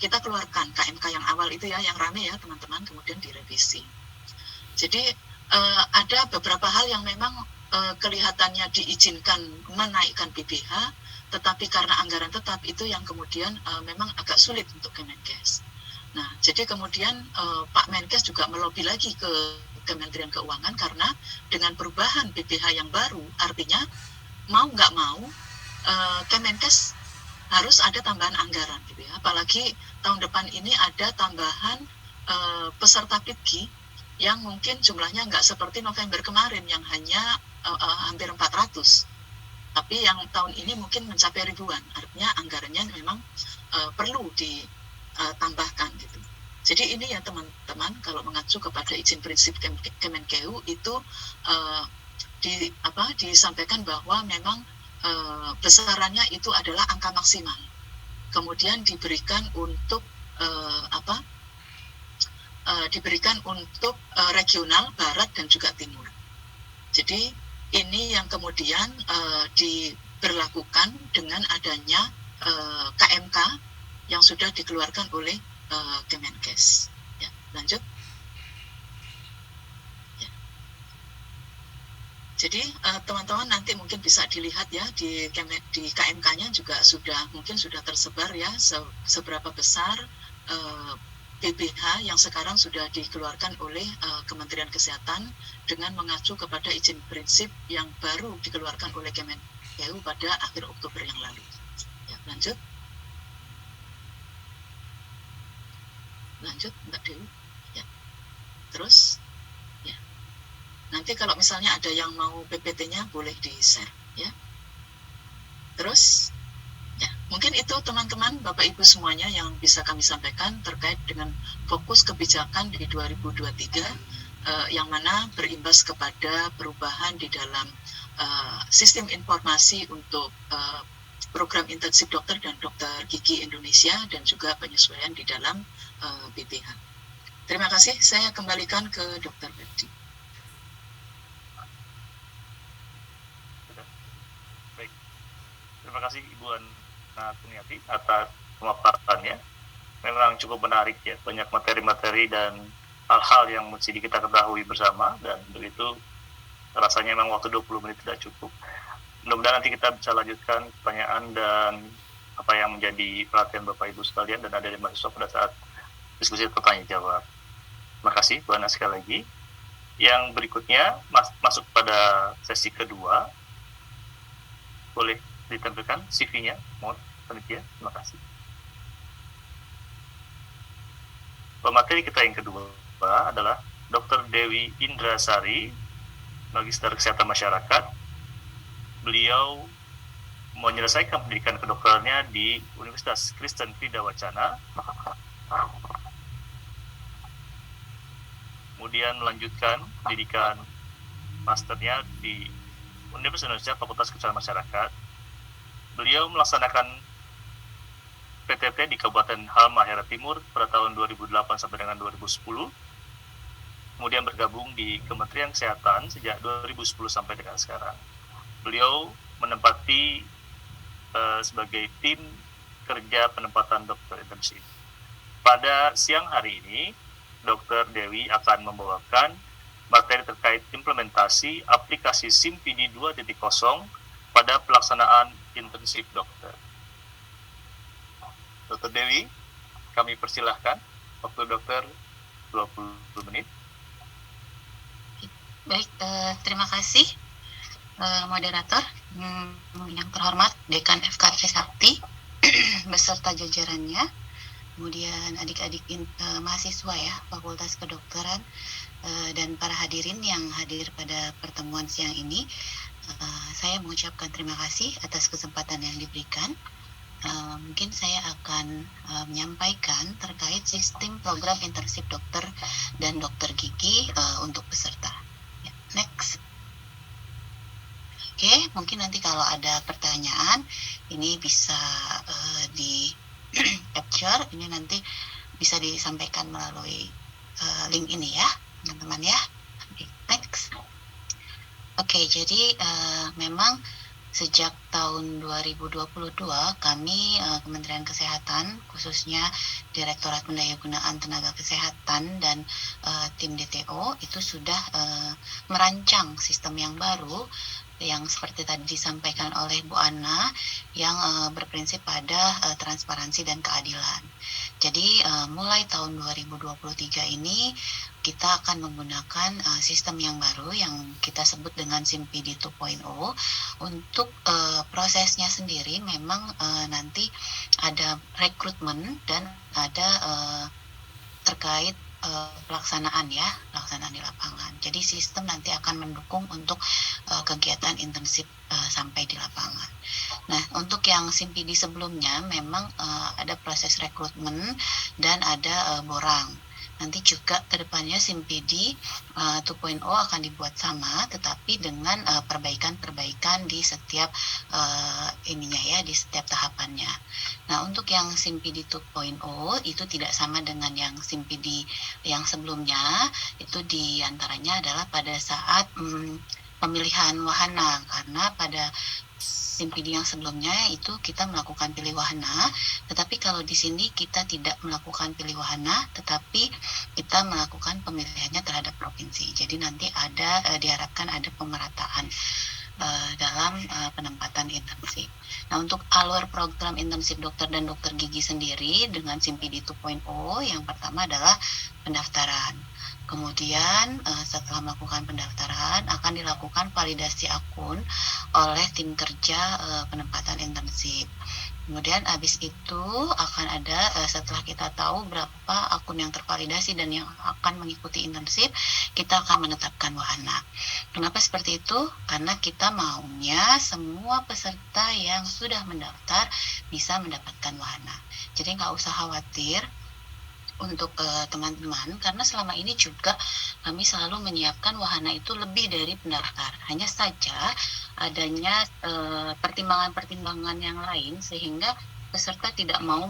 kita keluarkan KMK yang awal itu ya, yang rame ya teman-teman, kemudian direvisi. Jadi ada beberapa hal yang memang kelihatannya diizinkan menaikkan PPH, tetapi karena anggaran tetap itu yang kemudian memang agak sulit untuk Kemenkes. Nah, jadi kemudian Pak Menkes juga melobi lagi ke Kementerian Keuangan karena dengan perubahan PPH yang baru, artinya mau nggak mau Kemenkes harus ada tambahan anggaran gitu ya. Apalagi tahun depan ini ada tambahan peserta PITKI yang mungkin jumlahnya nggak seperti November kemarin yang hanya hampir 400. Tapi yang tahun ini mungkin mencapai ribuan, artinya anggarannya memang perlu ditambahkan gitu. Jadi ini ya teman-teman, kalau mengacu kepada izin prinsip Kemenkeu itu disampaikan bahwa memang besarannya itu adalah angka maksimal. Kemudian diberikan untuk diberikan untuk regional, barat dan juga timur. Jadi ini yang kemudian diberlakukan dengan adanya KMK yang sudah dikeluarkan oleh Kemenkes. Ya, lanjut. Ya. Jadi teman-teman nanti mungkin bisa dilihat ya di KMK-nya juga mungkin sudah tersebar ya seberapa besar PPH yang sekarang sudah dikeluarkan oleh Kementerian Kesehatan dengan mengacu kepada izin prinsip yang baru dikeluarkan oleh Kemenkeu pada akhir Oktober yang lalu. Ya, lanjut. Lanjut, Mbak Dewi. Ya. Terus, ya. Nanti kalau misalnya ada yang mau PPT-nya boleh di-share, ya. Terus, ya, mungkin itu teman-teman, Bapak Ibu semuanya yang bisa kami sampaikan terkait dengan fokus kebijakan di 2023 yang mana berimbas kepada perubahan di dalam sistem informasi untuk program intensif dokter dan dokter gigi Indonesia dan juga penyesuaian di dalam PPH. Terima kasih, saya kembalikan ke Dr. Bedi.
Baik, terima kasih Ibu Ana Kuniati atas pemaparannya. Memang cukup menarik ya, banyak materi-materi dan hal-hal yang mesti kita ketahui bersama, dan untuk itu rasanya memang waktu 20 menit tidak cukup. Mudah-mudahan nanti kita bisa lanjutkan pertanyaan dan apa yang menjadi perhatian Bapak Ibu sekalian dan ada di mahasiswa pada saat diskusi pertanyaan jawab. Terima kasih Bu Ana sekali lagi. Yang berikutnya masuk pada sesi kedua. Boleh ditampilkan CV-nya, mohon panitia. Terima kasih. Pemateri kita yang kedua adalah Dr. Dewi Indrasari, Magister Kesehatan Masyarakat. Beliau menyelesaikan pendidikan kedokterannya di Universitas Kristen Krida Wacana, kemudian melanjutkan pendidikan masternya di Universitas Indonesia Fakultas Kesehatan Masyarakat. Beliau melaksanakan PTT di Kabupaten Halmahera Timur pada tahun 2008 sampai dengan 2010. Kemudian bergabung di Kementerian Kesehatan sejak 2010 sampai dengan sekarang. Beliau menempati sebagai tim kerja penempatan dokter intensif. Pada siang hari ini, Dr. Dewi akan membawakan materi terkait implementasi aplikasi SIMPD 2.0 pada pelaksanaan intensif dokter. Dr. Dewi, kami persilahkan. Waktu dokter 20 menit.
Baik, terima kasih moderator, yang terhormat Dekan FKP Sakti beserta jajarannya, kemudian adik-adik mahasiswa ya Fakultas Kedokteran, dan para hadirin yang hadir pada pertemuan siang ini. Saya mengucapkan terima kasih atas kesempatan yang diberikan. Mungkin saya akan menyampaikan terkait sistem program internship dokter dan dokter gigi untuk peserta. Ya, next. Oke, mungkin nanti kalau ada pertanyaan ini bisa di capture, ini nanti bisa disampaikan melalui link ini ya, teman-teman ya. Oke, next. Oke, jadi memang sejak tahun 2022 kami Kementerian Kesehatan, khususnya Direktorat Pendayagunaan Tenaga Kesehatan dan tim DTO itu sudah merancang sistem yang baru yang seperti tadi disampaikan oleh Bu Ana, yang berprinsip pada transparansi dan keadilan. Jadi mulai tahun 2023 ini kita akan menggunakan sistem yang baru yang kita sebut dengan SIMPD 2.0. Untuk prosesnya sendiri memang nanti ada rekrutmen dan ada terkait pelaksanaan di lapangan. Jadi sistem nanti akan mendukung untuk kegiatan intensif sampai di lapangan. Nah, untuk yang SIMPD sebelumnya memang ada proses rekrutmen dan ada borang. Nanti juga kedepannya SIMPD 2.0 akan dibuat sama, tetapi dengan perbaikan-perbaikan di setiap di setiap tahapannya. Nah, untuk yang SIMPD 2.0 itu tidak sama dengan yang SIMPD yang sebelumnya. Itu diantaranya adalah pada saat pemilihan wahana, karena pada SIMPD yang sebelumnya itu kita melakukan pilih wahana, tetapi kalau di sini kita tidak melakukan pilih wahana, tetapi kita melakukan pemilihannya terhadap provinsi. Jadi nanti diharapkan ada pemerataan dalam penempatan intensif. Nah, untuk alur program intensif dokter dan dokter gigi sendiri dengan SIMPD 2.0, yang pertama adalah pendaftaran. Kemudian setelah melakukan pendaftaran akan dilakukan validasi akun oleh tim kerja penempatan intensif. Kemudian habis itu akan ada setelah kita tahu berapa akun yang tervalidasi dan yang akan mengikuti intensif, kita akan menetapkan wahana. Kenapa seperti itu? Karena kita maunya semua peserta yang sudah mendaftar bisa mendapatkan wahana. Jadi nggak usah khawatir untuk teman-teman, karena selama ini juga kami selalu menyiapkan wahana itu lebih dari pendaftar. Hanya saja adanya pertimbangan-pertimbangan yang lain sehingga peserta tidak mau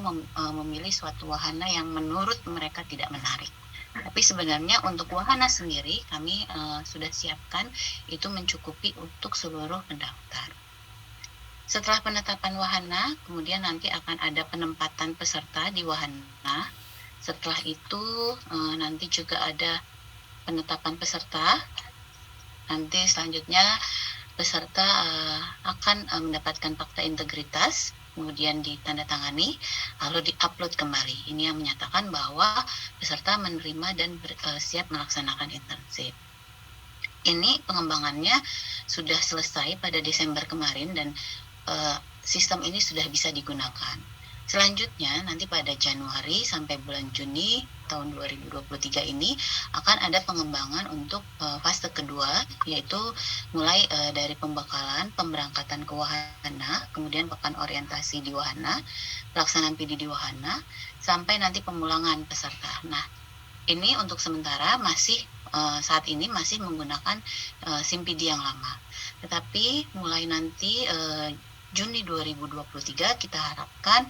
memilih suatu wahana yang menurut mereka tidak menarik. Tapi sebenarnya untuk wahana sendiri kami sudah siapkan itu mencukupi untuk seluruh pendaftar. Setelah penetapan wahana, kemudian nanti akan ada penempatan peserta di wahana. Setelah itu nanti juga ada penetapan peserta. Nanti selanjutnya peserta akan mendapatkan fakta integritas, kemudian ditandatangani, lalu diupload kembali. Ini yang menyatakan bahwa peserta menerima dan siap melaksanakan internship. Ini pengembangannya sudah selesai pada Desember kemarin dan sistem ini sudah bisa digunakan. Selanjutnya nanti pada Januari sampai bulan Juni tahun 2023 ini akan ada pengembangan untuk fase kedua, yaitu mulai dari pembekalan, pemberangkatan ke wahana, kemudian pekan orientasi di wahana, pelaksanaan PD di wahana, sampai nanti pemulangan peserta. Nah, ini untuk sementara masih saat ini masih menggunakan SIM PD yang lama. Tetapi mulai nanti Juni 2023 kita harapkan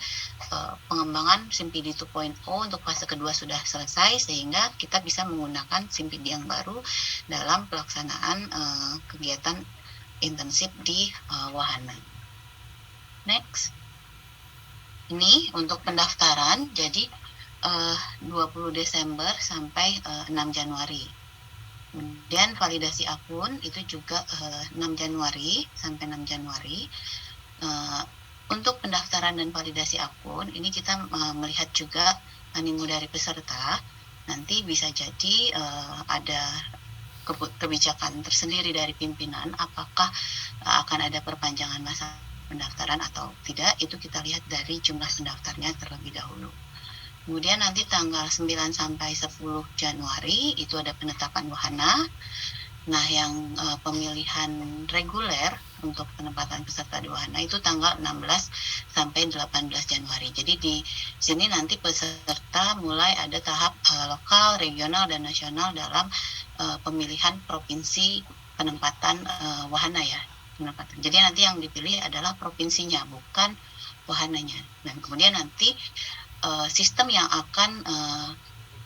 pengembangan SIM PD 2.0 untuk fase kedua sudah selesai sehingga kita bisa menggunakan SIM PD yang baru dalam pelaksanaan kegiatan internship di wahana. Next. Ini untuk pendaftaran jadi 20 Desember sampai 6 Januari. Kemudian validasi akun itu juga 6 Januari sampai 6 Januari. Untuk pendaftaran dan validasi akun ini kita melihat juga animo dari peserta. Nanti bisa jadi ada kebijakan tersendiri dari pimpinan apakah akan ada perpanjangan masa pendaftaran atau tidak, itu kita lihat dari jumlah pendaftarnya terlebih dahulu. Kemudian nanti tanggal 9 sampai 10 Januari itu ada penetapan wahana. Nah, yang pemilihan reguler untuk penempatan peserta di wahana itu tanggal 16 sampai 18 Januari. Jadi di sini nanti peserta mulai ada tahap lokal, regional, dan nasional dalam pemilihan provinsi penempatan wahana ya. Penempatan. Jadi nanti yang dipilih adalah provinsinya, bukan wahananya. Dan kemudian nanti sistem yang akan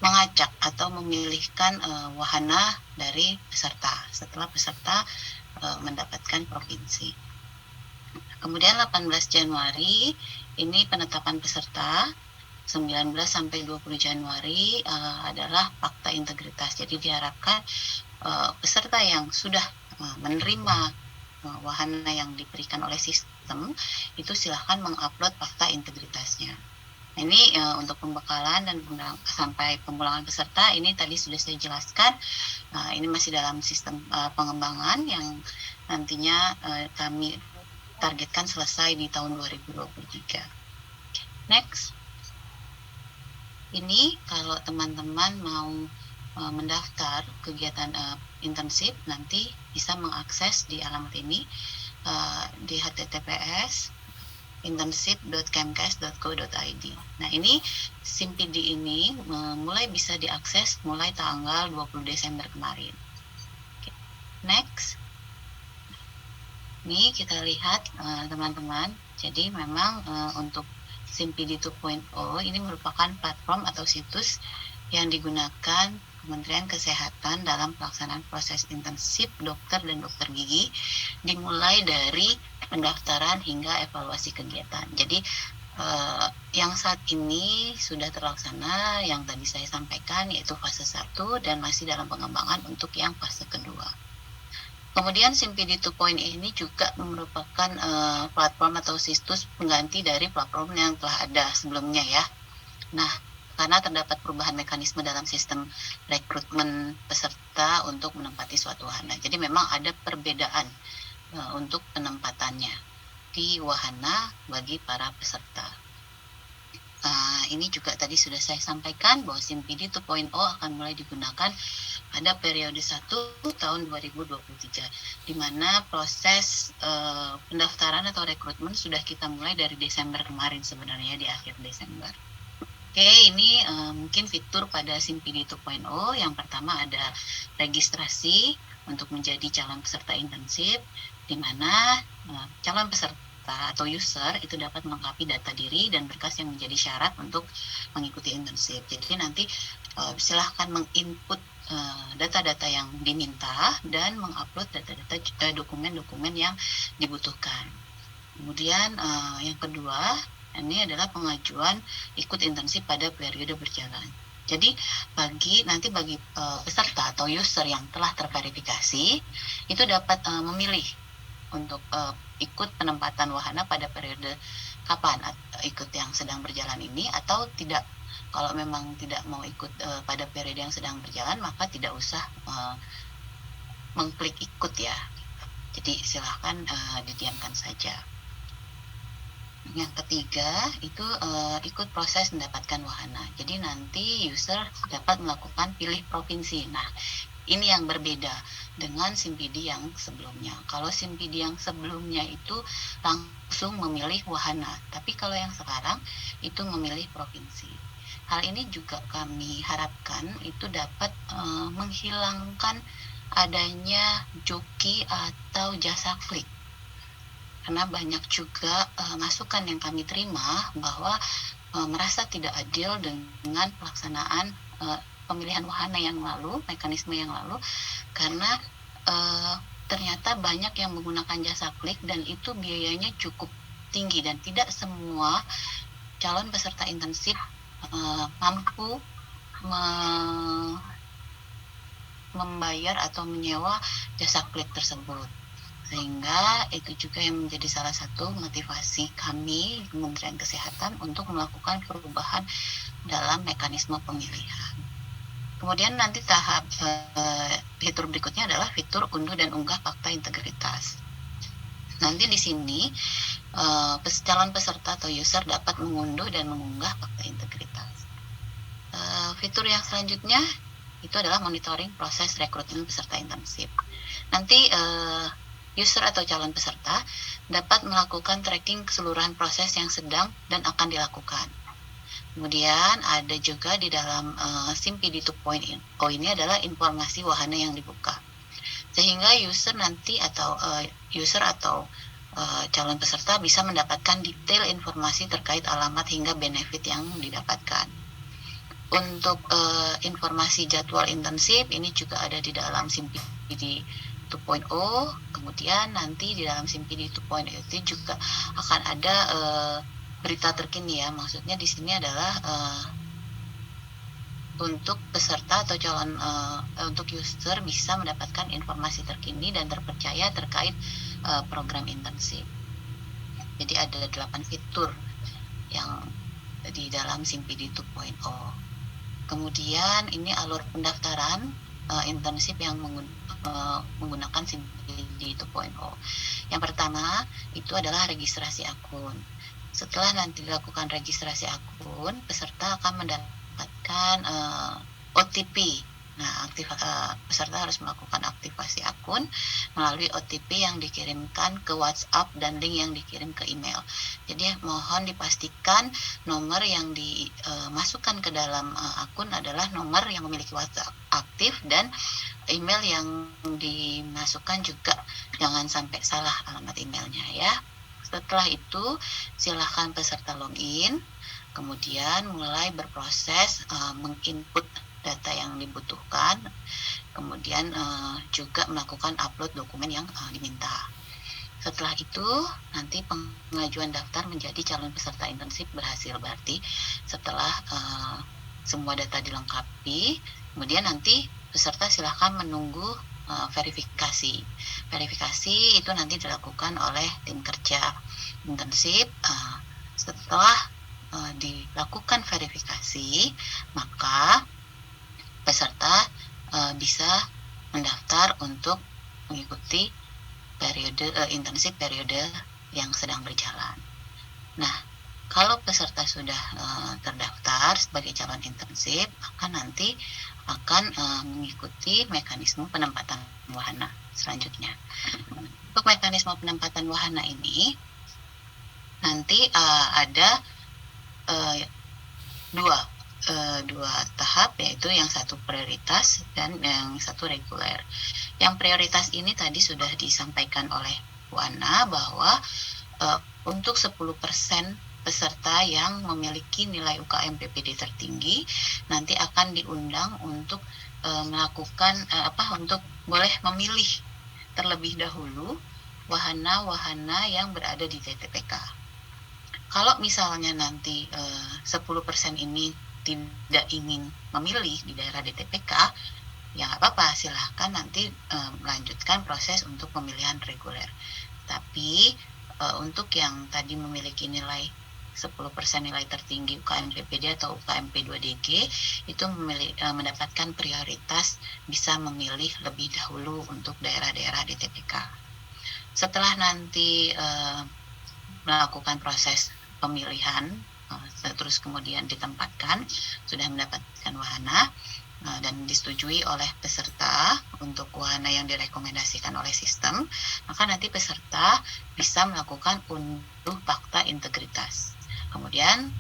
mengacak atau memilihkan wahana dari peserta setelah peserta mendapatkan provinsi. Kemudian 18 Januari ini penetapan peserta, 19 sampai 20 Januari adalah fakta integritas. Jadi diharapkan peserta yang sudah menerima wahana yang diberikan oleh sistem itu silahkan mengupload fakta integritasnya. Ini untuk pembekalan dan sampai pemulangan peserta ini tadi sudah saya jelaskan. Ini masih dalam sistem pengembangan yang nantinya kami targetkan selesai di tahun 2023. Next. Ini kalau teman-teman mau mendaftar kegiatan internship nanti bisa mengakses di alamat ini di https internship.kemkes.go.id. Nah, ini SIM PD ini mulai bisa diakses mulai tanggal 20 Desember kemarin. Okay. Next. Ini kita lihat teman-teman. Jadi memang untuk SIM PD 2.0 ini merupakan platform atau situs yang digunakan Kementerian Kesehatan dalam pelaksanaan proses internship dokter dan dokter gigi dimulai dari pendaftaran hingga evaluasi kegiatan. Jadi yang saat ini sudah terlaksana yang tadi saya sampaikan yaitu fase 1 dan masih dalam pengembangan untuk yang fase kedua. Kemudian SIM PD 2.0 ini juga merupakan platform atau situs pengganti dari platform yang telah ada sebelumnya ya. Nah, karena terdapat perubahan mekanisme dalam sistem rekrutmen peserta untuk menempati suatu wahana. Jadi memang ada perbedaan untuk penempatannya di wahana bagi para peserta. Ini juga tadi sudah saya sampaikan bahwa SIM PD 2.0 akan mulai digunakan pada periode 1 tahun 2023, di mana proses pendaftaran atau rekrutmen sudah kita mulai dari Desember kemarin sebenarnya, di akhir Desember. Oke, ini mungkin fitur pada SIM PD 2.0. Yang pertama ada registrasi untuk menjadi calon peserta internship, di mana calon peserta peserta atau user itu dapat melengkapi data diri dan berkas yang menjadi syarat untuk mengikuti internship. Jadi nanti silahkan menginput data-data yang diminta dan mengupload data-data dokumen-dokumen yang dibutuhkan. Kemudian yang kedua, ini adalah pengajuan ikut internship pada periode berjalan. Jadi bagi peserta atau user yang telah terverifikasi itu dapat memilih untuk ikut penempatan wahana pada periode kapan, ikut yang sedang berjalan ini atau tidak. Kalau memang tidak mau ikut pada periode yang sedang berjalan, maka tidak usah mengklik ikut ya. Jadi silahkan didiamkan saja. Yang ketiga itu ikut proses mendapatkan wahana. Jadi nanti user dapat melakukan pilih provinsi. Nah, ini yang berbeda dengan SIMPD yang sebelumnya. Kalau SIMPD yang sebelumnya itu langsung memilih wahana, tapi kalau yang sekarang itu memilih provinsi. Hal ini juga kami harapkan itu dapat menghilangkan adanya joki atau jasa klik. Karena banyak juga masukan yang kami terima bahwa merasa tidak adil dengan pelaksanaan pemilihan wahana yang lalu, mekanisme yang lalu, karena ternyata banyak yang menggunakan jasa klik dan itu biayanya cukup tinggi dan tidak semua calon peserta internship mampu membayar atau menyewa jasa klik tersebut. Sehingga itu juga yang menjadi salah satu motivasi kami Kementerian Kesehatan untuk melakukan perubahan dalam mekanisme pemilihan. Kemudian nanti tahap fitur berikutnya adalah fitur unduh dan unggah fakta integritas. Nanti di sini calon peserta atau user dapat mengunduh dan mengunggah fakta integritas. Fitur yang selanjutnya itu adalah monitoring proses rekrutmen peserta internship. Nanti user atau calon peserta dapat melakukan tracking keseluruhan proses yang sedang dan akan dilakukan. Kemudian ada juga di dalam SIMPD 2.0 ini adalah informasi wahana yang dibuka. Sehingga user nanti atau calon peserta bisa mendapatkan detail informasi terkait alamat hingga benefit yang didapatkan. Untuk informasi jadwal internship ini juga ada di dalam SIMPD 2.0, kemudian nanti di dalam SIMPD 2.0 itu juga akan ada berita terkini ya. Maksudnya di sini adalah untuk peserta atau calon untuk user bisa mendapatkan informasi terkini dan terpercaya terkait program internship. Jadi ada 8 fitur yang di dalam SIMPD 2.0. Kemudian ini alur pendaftaran internship yang menggunakan SIMPD 2.0. Yang pertama itu adalah registrasi akun. Setelah nanti dilakukan registrasi akun, peserta akan mendapatkan OTP. Nah, peserta harus melakukan aktivasi akun melalui OTP yang dikirimkan ke WhatsApp dan link yang dikirim ke email. Jadi mohon dipastikan nomor yang dimasukkan ke dalam akun adalah nomor yang memiliki WhatsApp aktif dan email yang dimasukkan juga jangan sampai salah alamat emailnya ya. Setelah itu silakan peserta login, kemudian mulai berproses menginput data yang dibutuhkan, kemudian juga melakukan upload dokumen yang diminta. Setelah itu nanti pengajuan daftar menjadi calon peserta internship berhasil. Berarti setelah semua data dilengkapi, kemudian nanti peserta silahkan menunggu verifikasi. Verifikasi itu nanti dilakukan oleh tim kerja internship. Setelah dilakukan verifikasi, maka peserta bisa mendaftar untuk mengikuti periode internship periode yang sedang berjalan. Nah, kalau peserta sudah terdaftar sebagai calon internship, maka nanti akan mengikuti mekanisme penempatan wahana selanjutnya. Untuk mekanisme penempatan wahana ini nanti ada dua tahap, yaitu yang satu prioritas dan yang satu reguler. Yang prioritas ini tadi sudah disampaikan oleh Bu Ana bahwa untuk 10% peserta yang memiliki nilai UKM PPD tertinggi nanti akan diundang untuk melakukan untuk boleh memilih terlebih dahulu wahana-wahana yang berada di DTPK. Kalau misalnya nanti 10% ini tidak ingin memilih di daerah DTPK, ya nggak apa-apa, silahkan nanti melanjutkan proses untuk pemilihan reguler. Tapi untuk yang tadi memiliki nilai 10% nilai tertinggi UKM PPD atau UKM P2DG itu mendapatkan prioritas bisa memilih lebih dahulu untuk daerah-daerah DTPK. Setelah nanti melakukan proses pemilihan, terus kemudian ditempatkan, sudah mendapatkan wahana, dan disetujui oleh peserta untuk wahana yang direkomendasikan oleh sistem, maka nanti peserta bisa melakukan unduh fakta integritas. Kemudian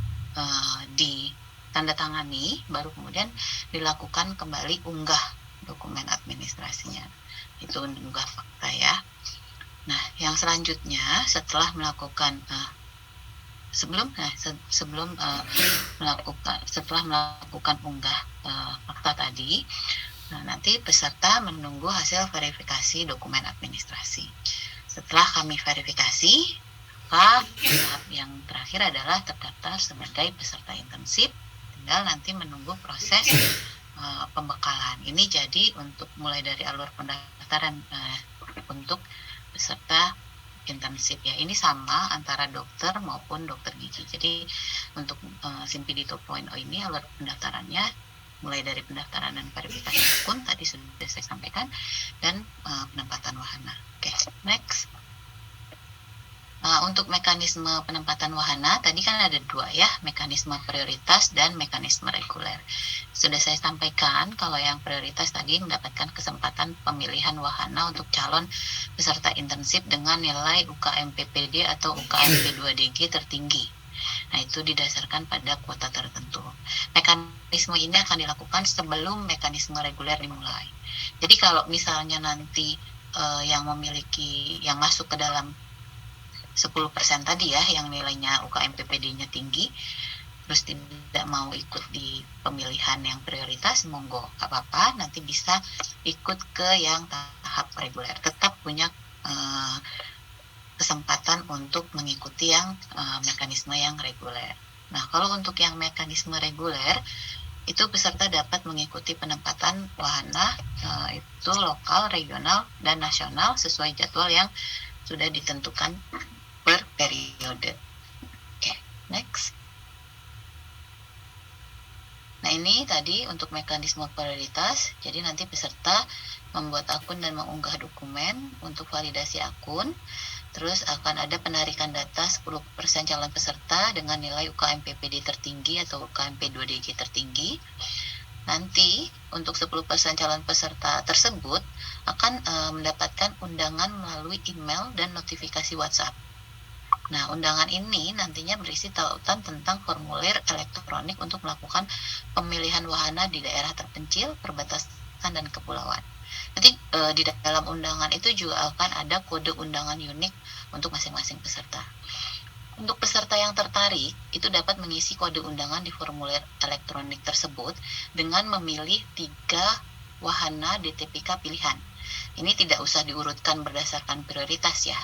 ditandatangani, baru kemudian dilakukan kembali unggah dokumen administrasinya. Itu unggah fakta ya. Nah, yang selanjutnya setelah melakukan setelah melakukan unggah fakta tadi, nanti peserta menunggu hasil verifikasi dokumen administrasi. Setelah kami verifikasi, maka tahap yang terakhir adalah terdaftar sebagai peserta intensif. Tinggal nanti menunggu proses pembekalan. Ini jadi untuk mulai dari alur pendaftaran untuk peserta intensif ya, ini sama antara dokter maupun dokter gigi. Jadi untuk SIMPD 2.0 ini alur pendaftarannya mulai dari pendaftaran dan verifikasi pun tadi sudah saya sampaikan, dan penempatan wahana. Oke, next. Untuk mekanisme penempatan wahana tadi kan ada dua ya, mekanisme prioritas dan mekanisme reguler. Sudah saya sampaikan kalau yang prioritas tadi mendapatkan kesempatan pemilihan wahana untuk calon peserta intensif dengan nilai UKM PPD atau UKM P2DG tertinggi. Nah, itu didasarkan pada kuota tertentu. Mekanisme ini akan dilakukan sebelum mekanisme reguler dimulai. Jadi kalau misalnya nanti yang masuk ke dalam 10% tadi ya, yang nilainya UKM PPD-nya tinggi, terus tidak mau ikut di pemilihan yang prioritas, monggo, gak apa-apa, nanti bisa ikut ke yang tahap reguler. Tetap punya kesempatan untuk mengikuti yang mekanisme yang reguler. Nah, kalau untuk yang mekanisme reguler, itu peserta dapat mengikuti penempatan wahana itu lokal, regional, dan nasional sesuai jadwal yang sudah ditentukan per periode. Oke, next. Nah, ini tadi untuk mekanisme prioritas. Jadi nanti peserta membuat akun dan mengunggah dokumen untuk validasi akun. Terus akan ada penarikan data 10% calon peserta dengan nilai UKM PPD tertinggi atau UKM P2DG tertinggi. Nanti untuk 10% calon peserta tersebut akan mendapatkan undangan melalui email dan notifikasi WhatsApp. Nah, undangan ini nantinya berisi tautan tentang formulir elektronik untuk melakukan pemilihan wahana di daerah terpencil, perbatasan, dan kepulauan. Nanti di dalam undangan itu juga akan ada kode undangan unik untuk masing-masing peserta. Untuk peserta yang tertarik, itu dapat mengisi kode undangan di formulir elektronik tersebut dengan memilih 3 wahana DTPK pilihan. Ini tidak usah diurutkan berdasarkan prioritas ya.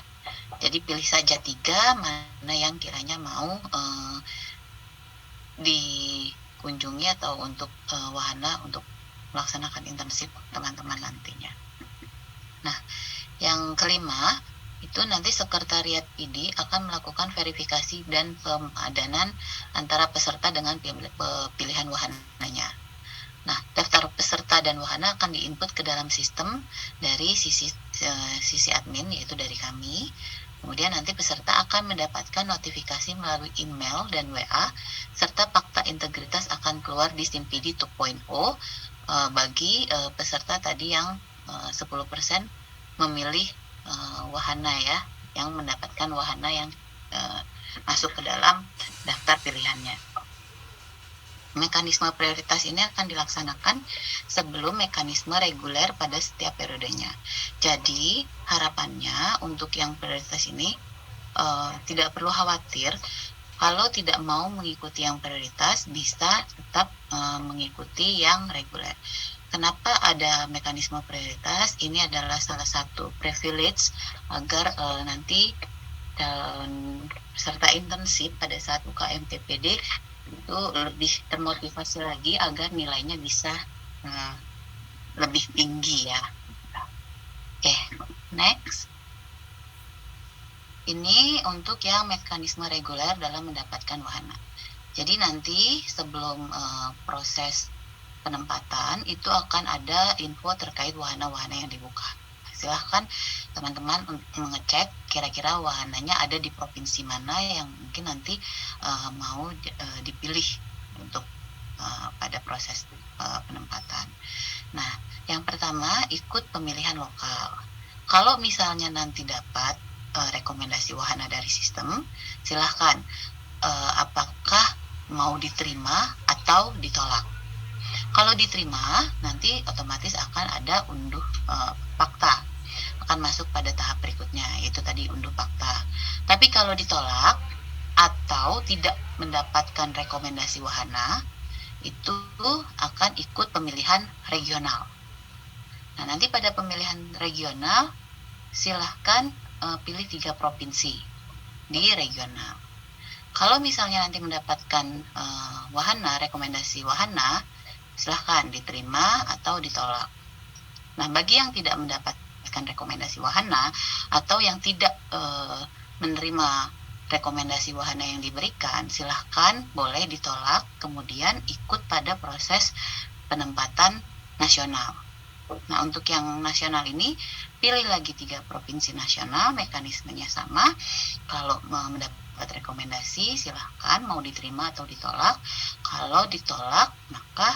Jadi pilih saja 3 mana yang kiranya mau dikunjungi atau untuk wahana untuk melaksanakan intensif teman-teman nantinya. Nah, yang kelima itu nanti sekretariat PD akan melakukan verifikasi dan pemadanan antara peserta dengan pilihan wahananya. Nah, daftar peserta dan wahana akan diinput ke dalam sistem dari sisi admin, yaitu dari kami. Kemudian nanti peserta akan mendapatkan notifikasi melalui email dan WA, serta fakta integritas akan keluar di SIMPD 2.0 bagi peserta tadi yang 10% memilih wahana ya, yang mendapatkan wahana yang masuk ke dalam daftar pilihannya. Mekanisme prioritas ini akan dilaksanakan sebelum mekanisme reguler pada setiap periodenya. Jadi harapannya untuk yang prioritas ini tidak perlu khawatir. Kalau tidak mau mengikuti yang prioritas, bisa tetap mengikuti yang reguler. Kenapa ada mekanisme prioritas? Ini adalah salah satu privilege agar nanti dalam peserta internship pada saat UKM PPD itu lebih termotivasi lagi agar nilainya bisa lebih tinggi ya. Oke, next. Ini untuk yang mekanisme reguler dalam mendapatkan wahana. Jadi nanti sebelum proses penempatan itu akan ada info terkait wahana-wahana yang dibuka. Silahkan teman-teman mengecek kira-kira wahananya ada di provinsi mana yang mungkin nanti mau dipilih untuk pada proses penempatan. Nah, yang pertama ikut pemilihan lokal. Kalau misalnya nanti dapat rekomendasi wahana dari sistem, silahkan apakah mau diterima atau ditolak. Kalau diterima, nanti otomatis akan ada unduh fakta, akan masuk pada tahap berikutnya, yaitu tadi unduh fakta. Tapi kalau ditolak atau tidak mendapatkan rekomendasi wahana, itu akan ikut pemilihan regional. Nah, nanti pada pemilihan regional, silahkan pilih 3 provinsi di regional. Kalau misalnya nanti mendapatkan wahana, rekomendasi wahana, silahkan diterima atau ditolak. Nah, bagi yang tidak mendapatkan rekomendasi wahana atau yang tidak menerima rekomendasi wahana yang diberikan, silahkan boleh ditolak, kemudian ikut pada proses penempatan nasional. Nah, untuk yang nasional ini, pilih lagi 3 provinsi nasional, mekanismenya sama. Kalau mendapat rekomendasi, silahkan mau diterima atau ditolak. Kalau ditolak, maka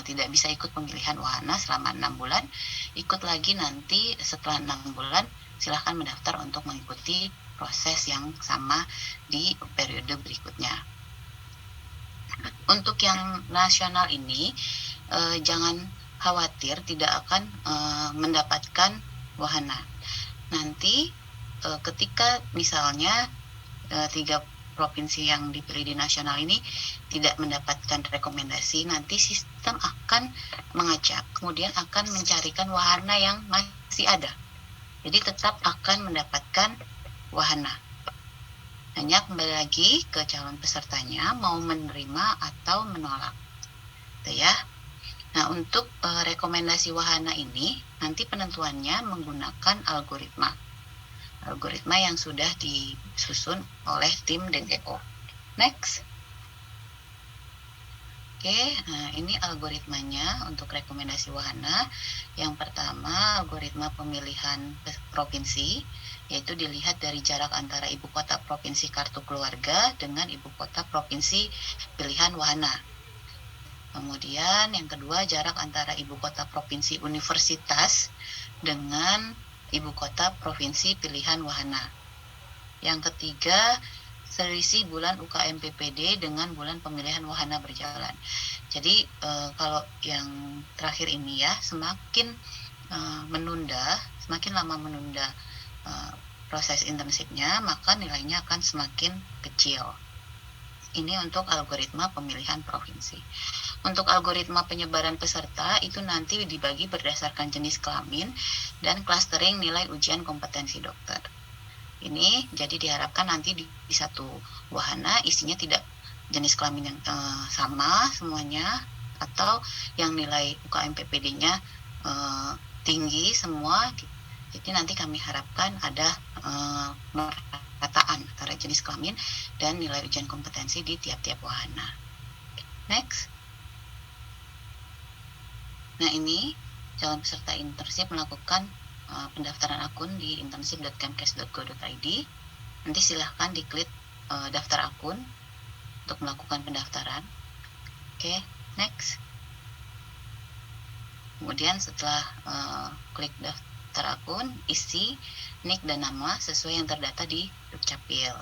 tidak bisa ikut pemilihan wahana selama 6 bulan. Ikut lagi nanti setelah 6 bulan, silahkan mendaftar untuk mengikuti proses yang sama di periode berikutnya. Untuk yang nasional ini, jangan khawatir tidak akan mendapatkan wahana. Nanti ketika misalnya 3 provinsi yang dipilih di nasional ini tidak mendapatkan rekomendasi, nanti sistem akan mengacak, kemudian akan mencarikan wahana yang masih ada. Jadi tetap akan mendapatkan wahana. Hanya kembali lagi ke calon pesertanya mau menerima atau menolak. Itu ya. Nah, untuk rekomendasi wahana ini, nanti penentuannya menggunakan algoritma. Algoritma yang sudah disusun oleh tim DGO. Next. Oke, nah ini algoritmanya untuk rekomendasi wahana. Yang pertama, algoritma pemilihan provinsi, yaitu dilihat dari jarak antara ibu kota provinsi kartu keluarga dengan ibu kota provinsi pilihan wahana. Kemudian yang kedua, jarak antara ibu kota provinsi universitas dengan ibu kota provinsi pilihan wahana. Yang ketiga, selisih bulan UKM PPD dengan bulan pemilihan wahana berjalan. Jadi kalau yang terakhir ini ya, semakin semakin lama menunda proses internshipnya, maka nilainya akan semakin kecil. Ini untuk algoritma pemilihan provinsi. Untuk algoritma penyebaran peserta itu nanti dibagi berdasarkan jenis kelamin dan clustering nilai ujian kompetensi dokter. Ini jadi diharapkan nanti di satu wahana isinya tidak jenis kelamin yang sama semuanya, atau yang nilai UKM PPD-nya tinggi semua. Jadi nanti kami harapkan ada perataan antara jenis kelamin dan nilai ujian kompetensi di tiap-tiap wahana. Next. Nah, ini calon peserta internship melakukan pendaftaran akun di internship.kemkes.go.id. Nanti silahkan diklik daftar akun untuk melakukan pendaftaran. Oke, next. Kemudian setelah klik daftar akun, isi nick dan nama sesuai yang terdata di Dukcapil.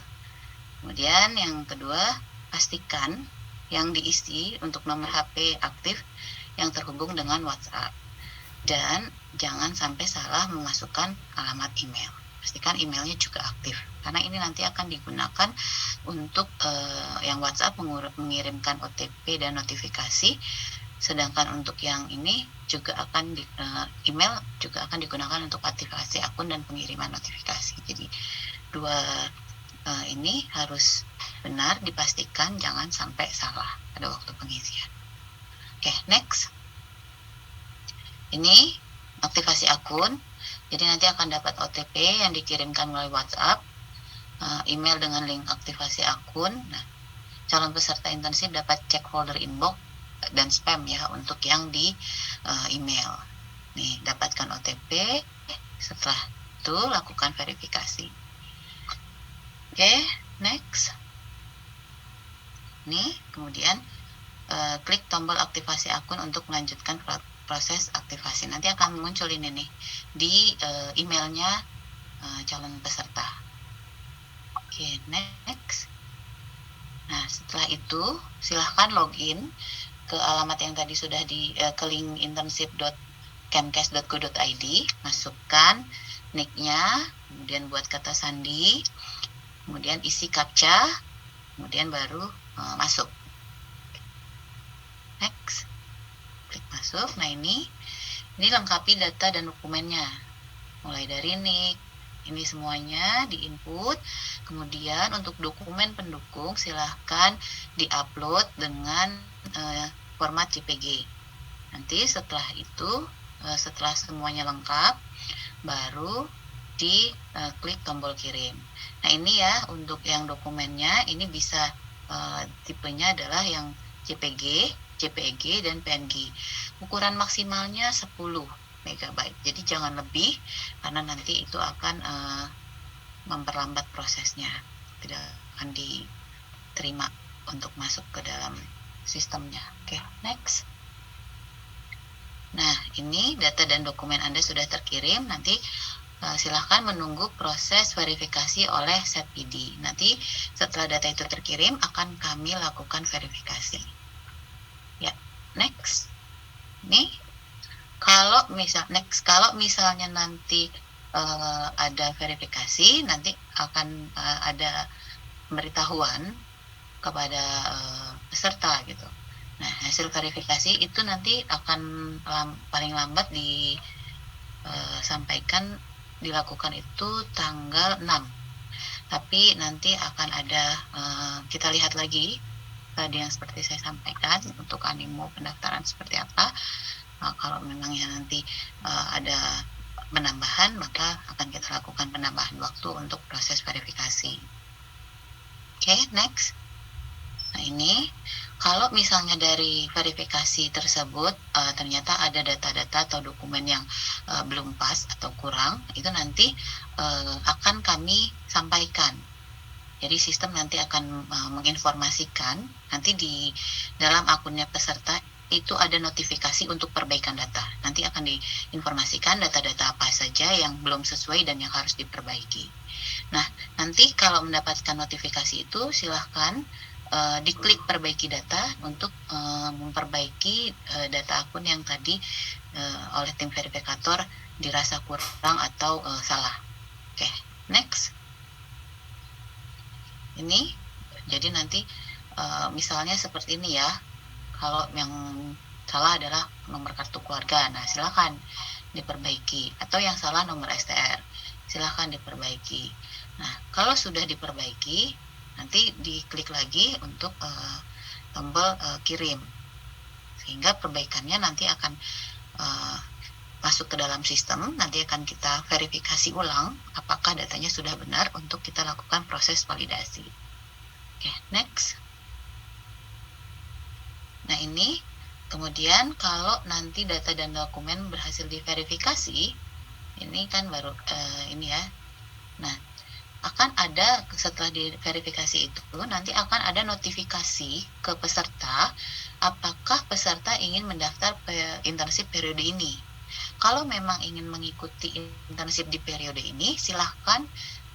Kemudian yang kedua, pastikan yang diisi untuk nomor HP aktif yang terhubung dengan WhatsApp. Dan jangan sampai salah memasukkan alamat email. pastikan emailnya juga aktif karena ini nanti akan digunakan untuk yang WhatsApp mengirimkan OTP dan notifikasi, sedangkan untuk yang ini juga akan email juga akan digunakan untuk aktivasi akun dan pengiriman notifikasi. Jadi dua ini harus benar, dipastikan jangan sampai salah pada waktu pengisian. Oke, next. Ini aktivasi akun. Jadi nanti akan dapat OTP yang dikirimkan melalui WhatsApp, email dengan link aktivasi akun. Nah, calon peserta intensif dapat cek folder inbox dan spam ya untuk yang di email. Nih, dapatkan OTP. Setelah itu lakukan verifikasi. Oke, next. Nih, kemudian klik tombol aktivasi akun untuk melanjutkan proses aktivasi. Nanti akan muncul ini nih di emailnya calon peserta. Oke, next. Nah, setelah itu silahkan login ke alamat yang tadi sudah ke link internship.kemkes.go.id, masukkan nick-nya, kemudian buat kata sandi, kemudian isi captcha, kemudian baru masuk. Next. Klik masuk. Nah, ini lengkapi data dan dokumennya. Mulai dari nick, ini semuanya diinput. Kemudian untuk dokumen pendukung silahkan diupload dengan format JPG. Nanti setelah itu, setelah semuanya lengkap, baru klik tombol kirim. Nah, ini ya untuk yang dokumennya, ini bisa tipenya adalah yang JPG, JPEG, dan PNG. Ukuran maksimalnya 10 MB. Jadi jangan lebih, karena nanti itu akan memperlambat prosesnya. Tidak akan diterima untuk masuk ke dalam sistemnya. Oke, next. Nah, ini data dan dokumen Anda sudah terkirim. Nanti silahkan menunggu proses verifikasi oleh SetPD. Nanti setelah data itu terkirim, akan kami lakukan verifikasi. Ya, next. Nih, kalau misalnya nanti ada verifikasi, nanti akan ada pemberitahuan kepada peserta gitu. Nah, hasil verifikasi itu nanti akan paling lambat disampaikan, dilakukan itu tanggal 6. Tapi nanti akan ada, kita lihat lagi tadi yang seperti saya sampaikan untuk animo pendaftaran seperti apa. Kalau memang yang nanti ada penambahan, maka akan kita lakukan penambahan waktu untuk proses verifikasi. Oke, next. Nah, ini kalau misalnya dari verifikasi tersebut ternyata ada data-data atau dokumen yang belum pas atau kurang, itu nanti akan kami sampaikan. Jadi sistem nanti akan menginformasikan, nanti di dalam akunnya peserta itu ada notifikasi untuk perbaikan data. Nanti akan diinformasikan data-data apa saja yang belum sesuai dan yang harus diperbaiki. Nah, nanti kalau mendapatkan notifikasi itu silahkan diklik perbaiki data untuk memperbaiki data akun yang tadi oleh tim verifikator dirasa kurang atau salah. Oke, next. Ini jadi nanti misalnya seperti ini ya, kalau yang salah adalah nomor kartu keluarga, nah silakan diperbaiki, atau yang salah nomor STR, silakan diperbaiki. Nah, kalau sudah diperbaiki, nanti diklik lagi untuk tombol kirim, sehingga perbaikannya nanti akan masuk ke dalam sistem. Nanti akan kita verifikasi ulang apakah datanya sudah benar untuk kita lakukan proses validasi. Oke, next. Nah, ini kemudian kalau nanti data dan dokumen berhasil diverifikasi, ini kan baru ini ya. Nah, akan ada setelah diverifikasi itu nanti akan ada notifikasi ke peserta apakah peserta ingin mendaftar internship periode ini. Kalau memang ingin mengikuti internship di periode ini, silahkan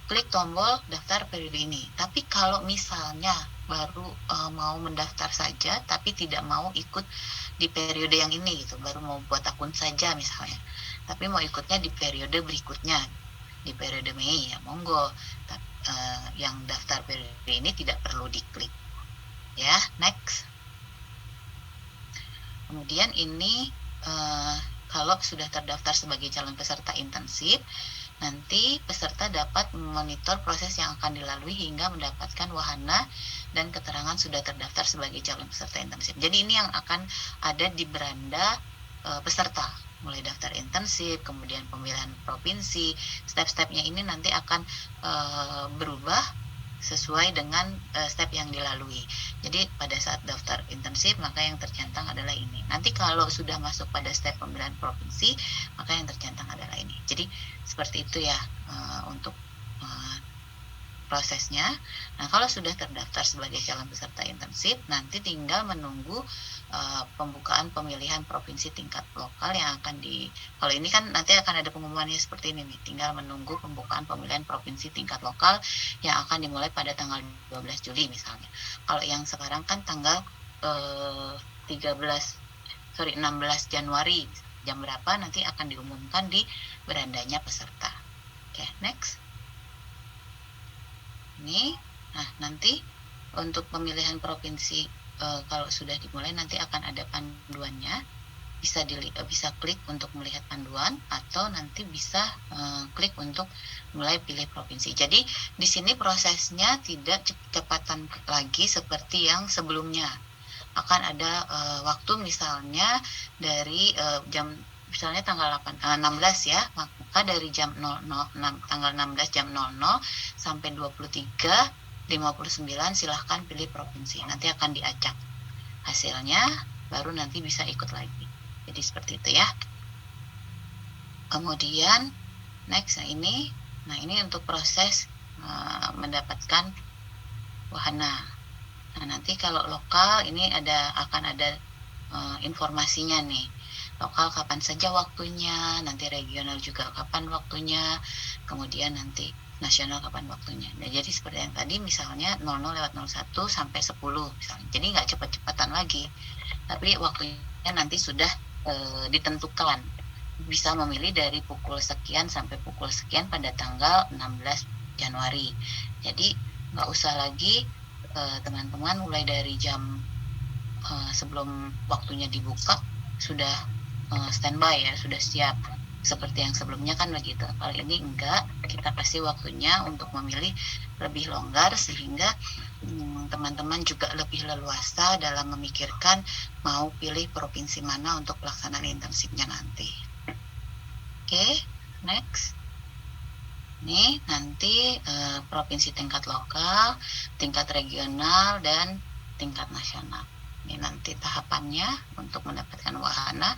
klik tombol daftar periode ini. Tapi kalau misalnya baru mau mendaftar saja tapi tidak mau ikut di periode yang ini gitu, baru mau buat akun saja misalnya, tapi mau ikutnya di periode berikutnya, di periode Mei ya monggo. Yang daftar periode ini tidak perlu diklik. Ya, next. Kemudian ini kalau sudah terdaftar sebagai calon peserta intensif, nanti peserta dapat memonitor proses yang akan dilalui hingga mendapatkan wahana dan keterangan sudah terdaftar sebagai calon peserta intensif. Jadi ini yang akan ada di beranda peserta, mulai daftar intensif, kemudian pemilihan provinsi. Step-stepnya ini nanti akan berubah sesuai dengan step yang dilalui. Jadi pada saat daftar intensif maka yang tercentang adalah ini. Nanti kalau sudah masuk pada step pemilihan provinsi maka yang tercentang adalah ini. Jadi seperti itu ya untuk prosesnya. Nah, kalau sudah terdaftar sebagai calon peserta intensif, nanti tinggal menunggu pembukaan pemilihan provinsi tingkat lokal yang akan kalau ini kan nanti akan ada pengumumannya seperti ini nih, tinggal menunggu pembukaan pemilihan provinsi tingkat lokal yang akan dimulai pada tanggal 12 Juli misalnya. Kalau yang sekarang kan tanggal 16 Januari, jam berapa nanti akan diumumkan di berandanya peserta. Oke, next. Ini, nah nanti untuk pemilihan provinsi kalau sudah dimulai nanti akan ada panduannya, bisa klik untuk melihat panduan atau nanti bisa klik untuk mulai pilih provinsi. Jadi di sini prosesnya tidak cepatan lagi seperti yang sebelumnya. Akan ada waktu misalnya dari jam misalnya tanggal 16 ya, maka dari jam 00 tanggal 16 jam 00 sampai 23:59 silahkan pilih provinsi. Nanti akan diacak hasilnya, baru nanti bisa ikut lagi. Jadi seperti itu ya. Kemudian next ini untuk proses mendapatkan wahana. Nah, nanti kalau lokal ini akan ada informasinya nih. Lokal kapan saja waktunya, nanti regional juga kapan waktunya, kemudian nanti nasional kapan waktunya. Nah, jadi seperti yang tadi misalnya 00:01 sampai 10 misalnya. Jadi nggak cepat-cepatan lagi, tapi waktunya nanti sudah ditentukan. Bisa memilih dari pukul sekian sampai pukul sekian pada tanggal 16 Januari. Jadi nggak usah lagi teman-teman mulai dari jam sebelum waktunya dibuka sudah standby ya, sudah siap seperti yang sebelumnya kan begitu. Kalau ini enggak, kita kasih waktunya untuk memilih lebih longgar sehingga teman-teman juga lebih leluasa dalam memikirkan mau pilih provinsi mana untuk pelaksanaan intensifnya nanti. Oke, next. Ini nanti provinsi tingkat lokal, tingkat regional, dan tingkat nasional. Ini nanti tahapannya untuk mendapatkan wahana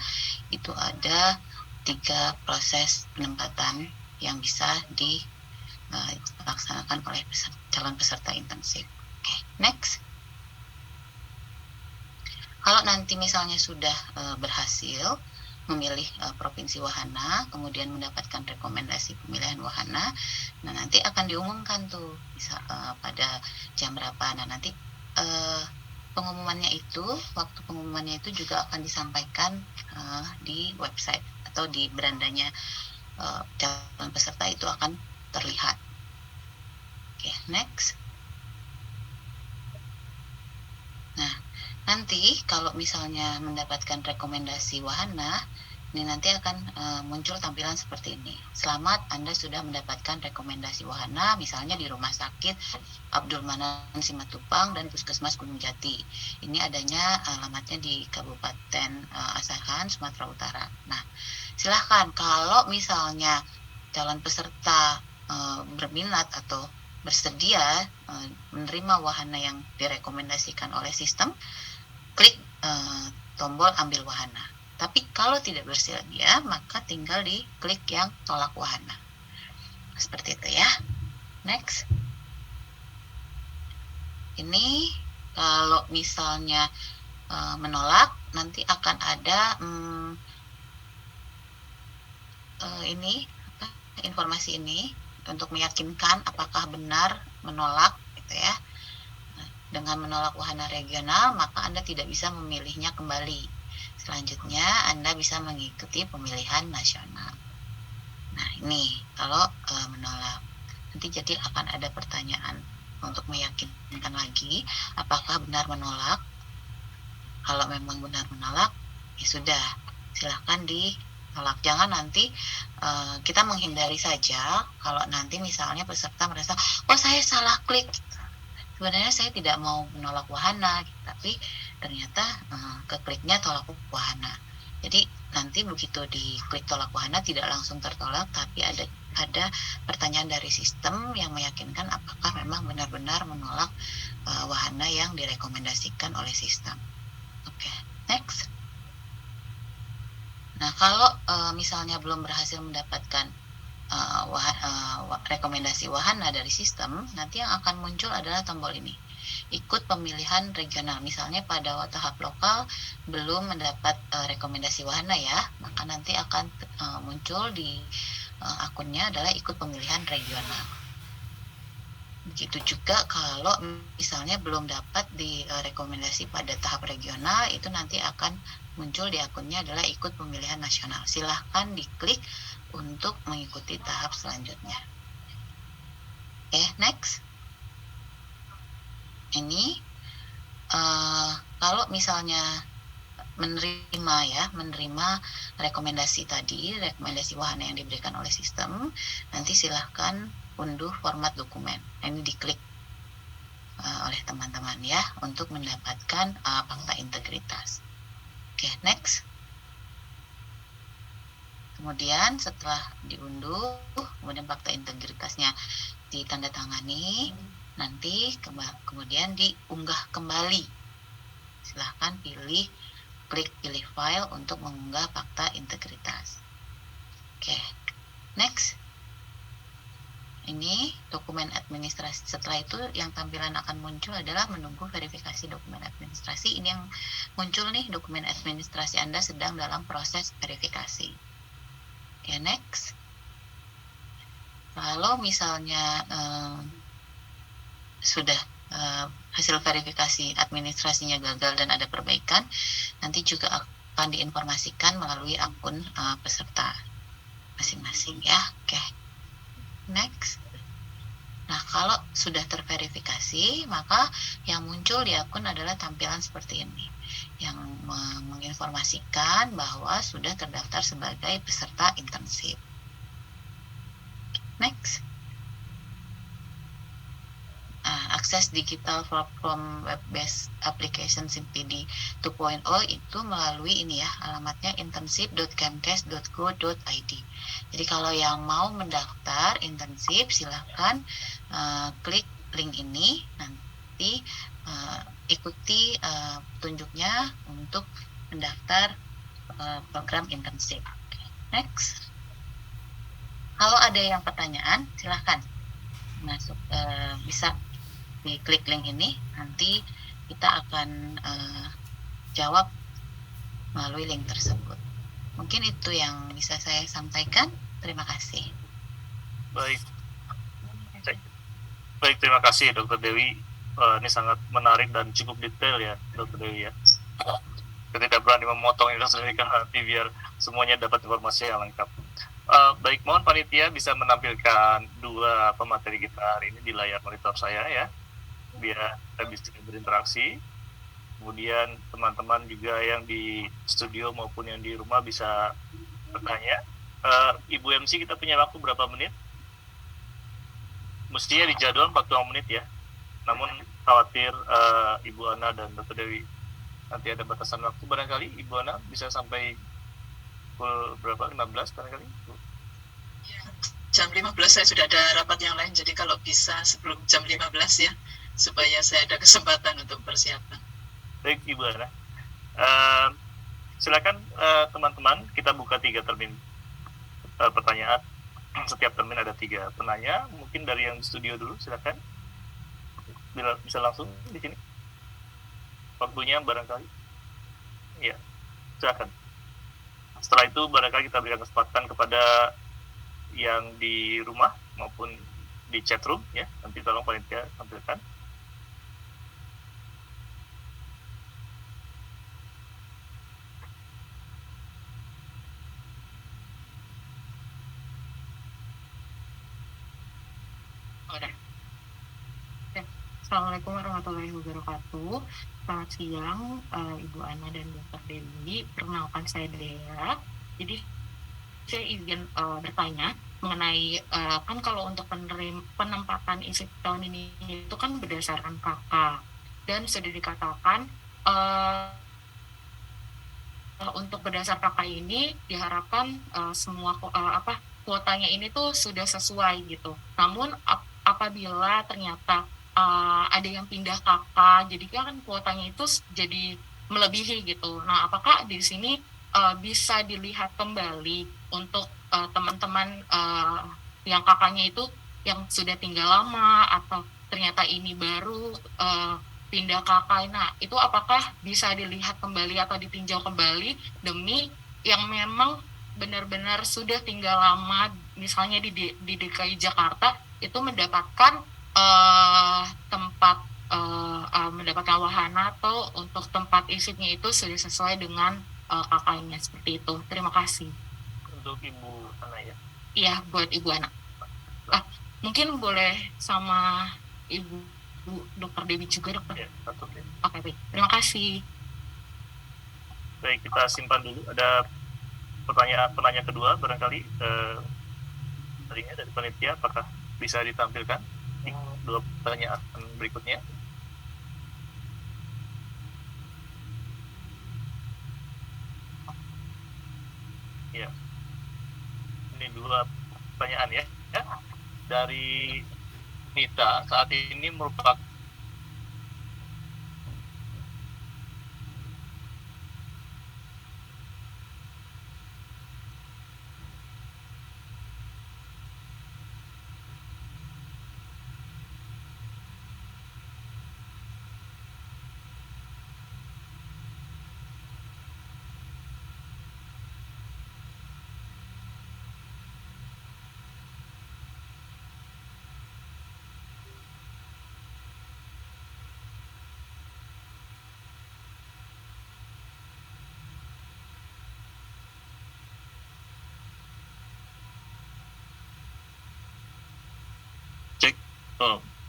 itu ada 3 proses penempatan yang bisa dilaksanakan oleh calon peserta intensif. Oke, next. Kalau nanti misalnya sudah berhasil memilih provinsi wahana, kemudian mendapatkan rekomendasi pemilihan wahana, nah nanti akan diumumkan tuh bisa pada jam berapa. Nah nanti waktu pengumumannya itu juga akan disampaikan di website atau di berandanya calon peserta itu akan terlihat. Oke, next. Nah, nanti kalau misalnya mendapatkan rekomendasi wahana, ini nanti akan muncul tampilan seperti ini. Selamat, Anda sudah mendapatkan rekomendasi wahana, misalnya di Rumah Sakit Abdul Manan Simatupang dan Puskesmas Gunung Jati. Ini adanya alamatnya di Kabupaten Asahan, Sumatera Utara. Nah, silahkan kalau misalnya calon peserta berminat atau bersedia menerima wahana yang direkomendasikan oleh sistem, klik tombol ambil wahana. Tapi kalau tidak bersedia, maka tinggal diklik yang tolak wahana. Seperti itu ya. Next. Ini kalau misalnya menolak, nanti akan ada informasi ini untuk meyakinkan apakah benar menolak, gitu ya. Dengan menolak wahana regional, maka Anda tidak bisa memilihnya kembali. Selanjutnya, Anda bisa mengikuti pemilihan nasional. Nah, ini kalau menolak. Nanti jadi akan ada pertanyaan untuk meyakinkan lagi apakah benar menolak. Kalau memang benar menolak, ya sudah, silahkan ditolak. Jangan nanti kita menghindari saja kalau nanti misalnya peserta merasa, oh saya salah klik. Sebenarnya saya tidak mau menolak wahana, tapi ternyata kekliknya tolak wahana. Jadi nanti begitu diklik tolak wahana tidak langsung tertolak, tapi ada pertanyaan dari sistem yang meyakinkan apakah memang benar-benar menolak wahana yang direkomendasikan oleh sistem. Oke, next. Nah, kalau misalnya belum berhasil mendapatkan rekomendasi wahana dari sistem, nanti yang akan muncul adalah tombol ini, ikut pemilihan regional. Misalnya pada tahap lokal belum mendapat rekomendasi wahana ya, maka nanti akan muncul di akunnya adalah ikut pemilihan regional. Begitu juga kalau misalnya belum dapat di rekomendasi pada tahap regional, itu nanti akan muncul di akunnya adalah ikut pemilihan nasional. Silahkan diklik untuk mengikuti tahap selanjutnya. Oke, next. Ini kalau misalnya menerima rekomendasi wahana yang diberikan oleh sistem, nanti silahkan unduh format dokumen. Ini diklik oleh teman-teman ya untuk mendapatkan fakta integritas. Oke, next. Kemudian setelah diunduh, kemudian fakta integritasnya ditandatangani, nanti kemudian diunggah kembali. Silahkan klik pilih file untuk mengunggah fakta integritas. Oke, next. Ini dokumen administrasi. Setelah itu yang tampilan akan muncul adalah menunggu verifikasi dokumen administrasi. Ini yang muncul nih, dokumen administrasi Anda sedang dalam proses verifikasi. Oke, next. Kalau misalnya sudah hasil verifikasi administrasinya gagal dan ada perbaikan, nanti juga akan diinformasikan melalui akun peserta masing-masing ya. Oke. Next. Nah, kalau sudah terverifikasi, maka yang muncul di akun adalah tampilan seperti ini, yang menginformasikan bahwa sudah terdaftar sebagai peserta internship. Next. Akses digital platform web-based application CPD 2.0 itu melalui ini ya, alamatnya internship.kemkes.go.id. Jadi kalau yang mau mendaftar internship, silahkan klik link ini, nanti ikuti petunjuknya untuk mendaftar program internship. Next. Kalau ada yang pertanyaan, silahkan masuk, bisa diklik link ini, nanti kita akan jawab melalui link tersebut. Mungkin itu yang bisa saya sampaikan. Terima kasih.
Baik, terima kasih Dr. Dewi. Ini sangat menarik dan cukup detail ya Dr. Dewi ya. Saya tidak berani memotong ini Dr. Dewi nanti biar semuanya dapat informasi yang lengkap. Baik, mohon panitia bisa menampilkan dua pemateri kita hari ini di layar monitor saya ya, biar kita bisa berinteraksi. Kemudian teman-teman juga yang di studio maupun yang di rumah bisa bertanya. Ibu MC, kita punya waktu berapa menit? Mestinya di jadwal 40 menit ya. Namun khawatir Ibu Ana dan Dr. Dewi nanti ada batasan waktu, barangkali Ibu Ana bisa sampai pukul berapa? 15 barangkali?
Ya, jam 15 saya sudah ada rapat yang lain, jadi kalau bisa sebelum jam 15 ya, supaya saya ada kesempatan untuk persiapan.
Baik Ibu Ana, silakan teman-teman, kita buka 3 termin pertanyaan. Setiap termin ada 3 penanya. Mungkin dari yang di studio dulu, silakan. Bisa langsung di sini. Waktunya barangkali. Ya, silakan. Setelah itu barangkali kita berikan kesempatan kepada yang di rumah maupun di chat room ya. Nanti tolong panitia tampilkan.
Udah.
Assalamualaikum warahmatullahi wabarakatuh. Selamat siang, Ibu Ana dan Dr. Dewi. Perkenalkan saya Dea. Jadi saya izin bertanya mengenai kan kalau untuk penempatan isi tahun ini itu kan berdasarkan KK dan sudah dikatakan untuk berdasar KK ini diharapkan semua kuotanya ini tuh sudah sesuai gitu. Namun apabila ternyata ada yang pindah kakak, jadi kan kuotanya itu jadi melebihi gitu. Nah, apakah di sini bisa dilihat kembali untuk teman-teman yang kakaknya itu yang sudah tinggal lama atau ternyata ini baru pindah kakak. Nah, itu apakah bisa dilihat kembali atau ditinjau kembali demi yang memang benar-benar sudah tinggal lama, misalnya di DKI Jakarta itu mendapatkan tempat mendapatkan wahana atau untuk tempat isipnya itu sudah sesuai dengan kakaknya, seperti itu. Terima kasih.
Untuk Ibu Ana ya?
Iya, buat Ibu Ana. Mungkin boleh sama Ibu Dr. Dewi juga, Dokter?
Ya, satu.
Oke, baik. Terima kasih.
Baik, kita simpan dulu. Ada pertanyaan kedua barangkali dari panitia, apakah bisa ditampilkan dua pertanyaan berikutnya? Ya, ini dua pertanyaan ya. Dari Nita, saat ini merupakan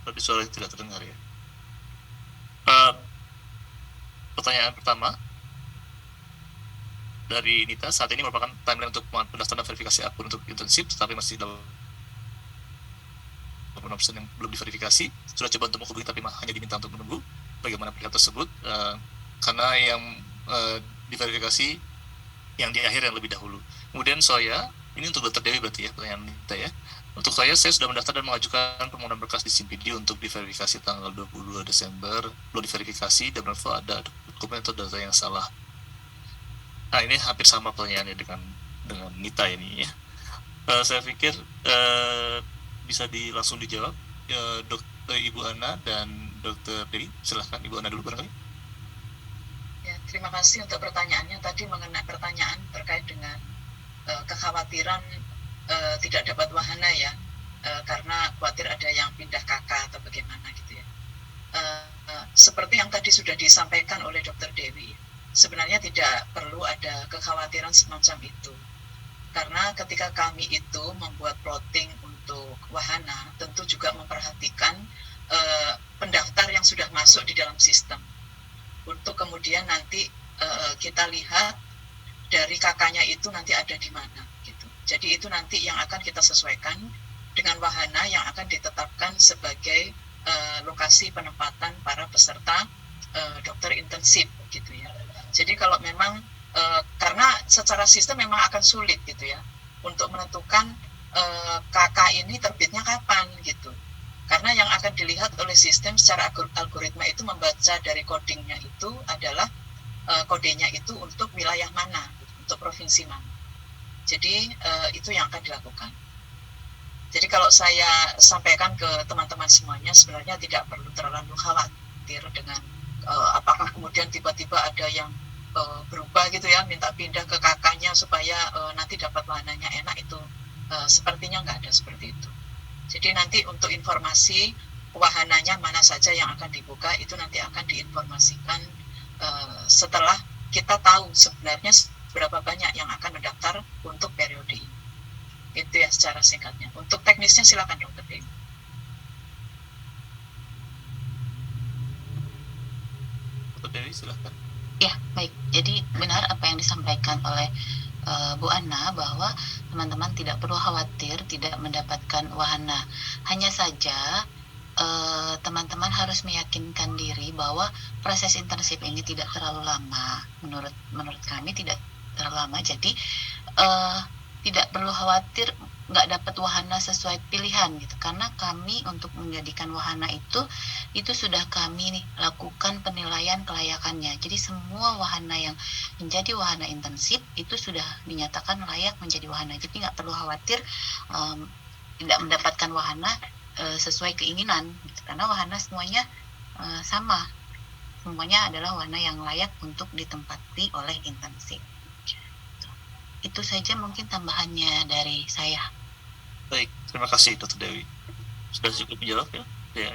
tapi suara tidak terdengar ya. Pertanyaan pertama dari Nita, saat ini merupakan timeline untuk pendaftaran verifikasi akun untuk internship, tetapi masih dalam opsi yang belum diverifikasi. Sudah coba untuk menghubungi tapi hanya diminta untuk menunggu. Bagaimana pilihan tersebut? Karena yang diverifikasi yang di akhir yang lebih dahulu. Kemudian Soya, ini untuk Dr. Dewi berarti ya pertanyaan Nita ya. Untuk saya sudah mendaftar dan mengajukan permohonan berkas di Simpidi untuk diverifikasi tanggal 22 Desember. Belum diverifikasi dan berarti ada dokumen atau data yang salah. Nah, ini hampir sama pertanyaannya dengan Nita ini ya. Saya pikir bisa langsung dijawab Ibu Ana dan Dr. Dewi. Silahkan Ibu Ana dulu barangkali.
Ya, terima kasih untuk pertanyaannya tadi mengenai pertanyaan terkait dengan kekhawatiran tidak dapat wahana ya, karena khawatir ada yang pindah kakak atau bagaimana gitu ya. Seperti yang tadi sudah disampaikan oleh Dr. Dewi, sebenarnya tidak perlu ada kekhawatiran semacam itu. Karena ketika kami itu membuat plotting untuk wahana, tentu juga memperhatikan pendaftar yang sudah masuk di dalam sistem. Untuk kemudian nanti kita lihat dari kakaknya itu nanti ada di mana. Jadi itu nanti yang akan kita sesuaikan dengan wahana yang akan ditetapkan sebagai lokasi penempatan para peserta dokter intensif gitu ya. Jadi kalau memang karena secara sistem memang akan sulit gitu ya untuk menentukan KK ini terbitnya kapan gitu. Karena yang akan dilihat oleh sistem secara algoritma itu membaca dari codingnya itu adalah kodenya itu untuk wilayah mana, untuk provinsi mana. Jadi itu yang akan dilakukan. Jadi kalau saya sampaikan ke teman-teman semuanya, sebenarnya tidak perlu terlalu khawatir dengan apakah kemudian tiba-tiba ada yang berubah gitu ya, minta pindah ke kakaknya supaya nanti dapat wahananya enak, itu sepertinya nggak ada seperti itu. Jadi nanti untuk informasi wahananya mana saja yang akan dibuka, itu nanti akan diinformasikan setelah kita tahu sebenarnya berapa banyak yang akan mendaftar untuk periode ini. Itu ya secara singkatnya. Untuk teknisnya silakan Dr. Dewi.
Dewi, silahkan.
Ya, baik. Jadi benar apa yang disampaikan oleh Bu Ana bahwa teman-teman tidak perlu khawatir tidak mendapatkan wahana. Hanya saja teman-teman harus meyakinkan diri bahwa proses internship ini tidak terlalu lama. Menurut kami tidak terlalu lama. Jadi tidak perlu khawatir nggak dapat wahana sesuai pilihan gitu, karena kami untuk menjadikan wahana itu sudah kami nih lakukan penilaian kelayakannya. Jadi semua wahana yang menjadi wahana internship itu sudah dinyatakan layak menjadi wahana. Jadi nggak perlu khawatir tidak mendapatkan wahana sesuai keinginan gitu, karena wahana semuanya sama, semuanya adalah wahana yang layak untuk ditempati oleh internship. Itu saja mungkin tambahannya dari saya.
Baik, terima kasih Dr. Dewi. Sudah cukup menjawab ya? Ya.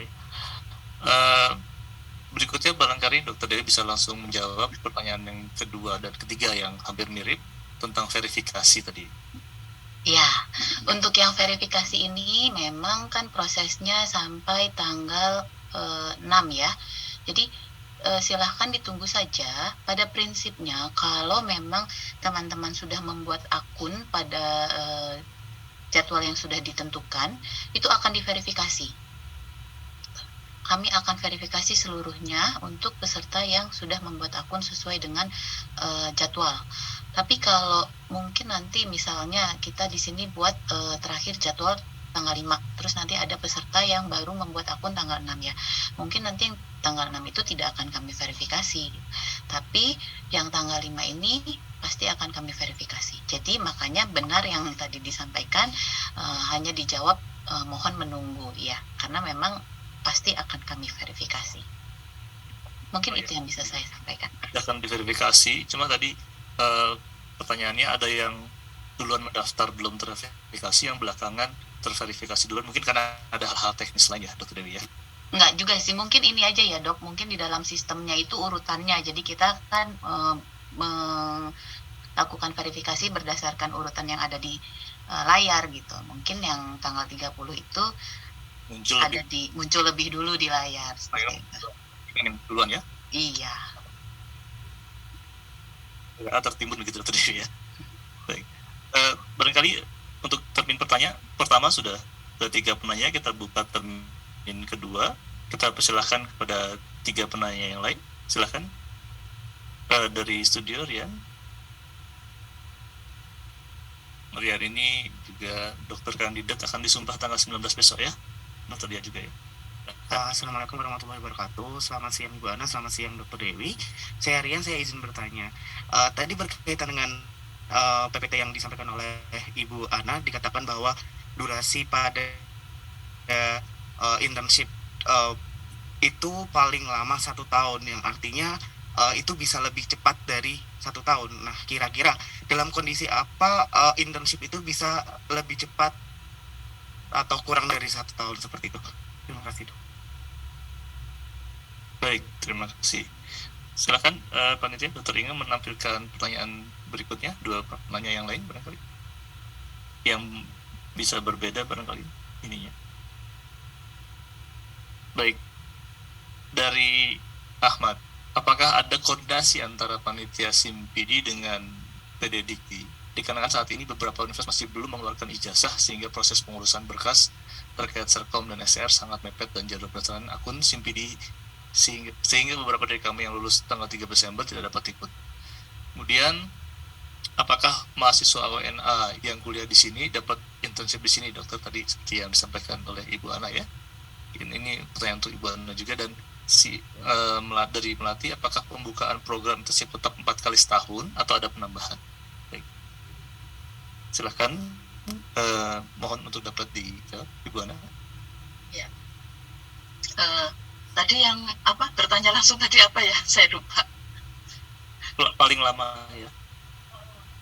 Berikutnya barangkali Dr. Dewi bisa langsung menjawab pertanyaan yang kedua dan ketiga yang hampir mirip tentang verifikasi tadi.
Ya, untuk yang verifikasi ini memang kan prosesnya sampai tanggal 6 ya. Jadi silahkan ditunggu saja. Pada prinsipnya kalau memang teman-teman sudah membuat akun pada jadwal yang sudah ditentukan, itu akan diverifikasi. Kami akan verifikasi seluruhnya untuk peserta yang sudah membuat akun sesuai dengan jadwal. Tapi kalau mungkin nanti misalnya kita di sini buat terakhir jadwal tanggal 5, terus nanti ada peserta yang baru membuat akun tanggal 6 ya. Mungkin nanti yang tanggal 6 itu tidak akan kami verifikasi. Tapi yang tanggal 5 ini pasti akan kami verifikasi. Jadi makanya benar yang tadi disampaikan, hanya dijawab mohon menunggu ya, karena memang pasti akan kami verifikasi. Mungkin itu yang bisa saya sampaikan.
Akan diverifikasi, cuma tadi pertanyaannya ada yang duluan mendaftar belum terverifikasi, yang belakangan terverifikasi duluan, mungkin karena ada hal-hal teknis lain ya Dr. Dewi ya?
Enggak juga sih, mungkin ini aja ya Dok, mungkin di dalam sistemnya itu urutannya, jadi kita kan melakukan verifikasi berdasarkan urutan yang ada di layar gitu. Mungkin yang tanggal 30 itu muncul lebih dulu di layar.
Ini duluan ya?
Iya.
Ya, tertimbun begitu Dr. Dewi ya. Baik. Barangkali untuk termin pertanyaan pertama sudah ada 3 penanya, kita buka termin kedua. Kita persilahkan kepada 3 penanya yang lain. Silahkan. Dari studio Rian. Rian ini juga dokter kandidat akan disumpah tanggal 19 besok ya. Dokter dia juga ya.
Assalamualaikum warahmatullahi wabarakatuh. Selamat siang Bu Ana, selamat siang Dr. Dewi. Saya Rian, saya izin bertanya. Tadi berkaitan dengan PPT yang disampaikan oleh Ibu Ana, dikatakan bahwa durasi pada internship itu paling lama 1 tahun, yang artinya itu bisa lebih cepat dari 1 tahun. Nah, kira-kira dalam kondisi apa internship itu bisa lebih cepat atau kurang dari 1 tahun seperti itu? Terima kasih Dok.
Baik, terima kasih. Silakan panitia Dr. Inga menampilkan pertanyaan berikutnya, 2 penanya yang lain barangkali yang bisa berbeda barangkali ininya. Baik, dari Ahmad, apakah ada koordinasi antara panitia SIMPD dengan PD Dikti? Dikarenakan saat ini beberapa universitas masih belum mengeluarkan ijazah sehingga proses pengurusan berkas terkait Serkom dan SR sangat mepet dan jadwal pelaksanaan akun SIMPD sehingga beberapa dari kami yang lulus tanggal 3 Desember tidak dapat ikut. Kemudian, apakah mahasiswa WNA yang kuliah di sini dapat internship di sini, dokter, tadi seperti yang disampaikan oleh Ibu Ana ya? Ini pertanyaan untuk Ibu Ana juga. Dan dari Melati, apakah pembukaan program internship tetap 4 kali setahun atau ada penambahan? Baik. Silahkan, mohon untuk dapat dijawab Ibu Ana.
Ya. Tadi yang apa? Bertanya langsung tadi apa ya? Saya lupa.
Paling lama ya.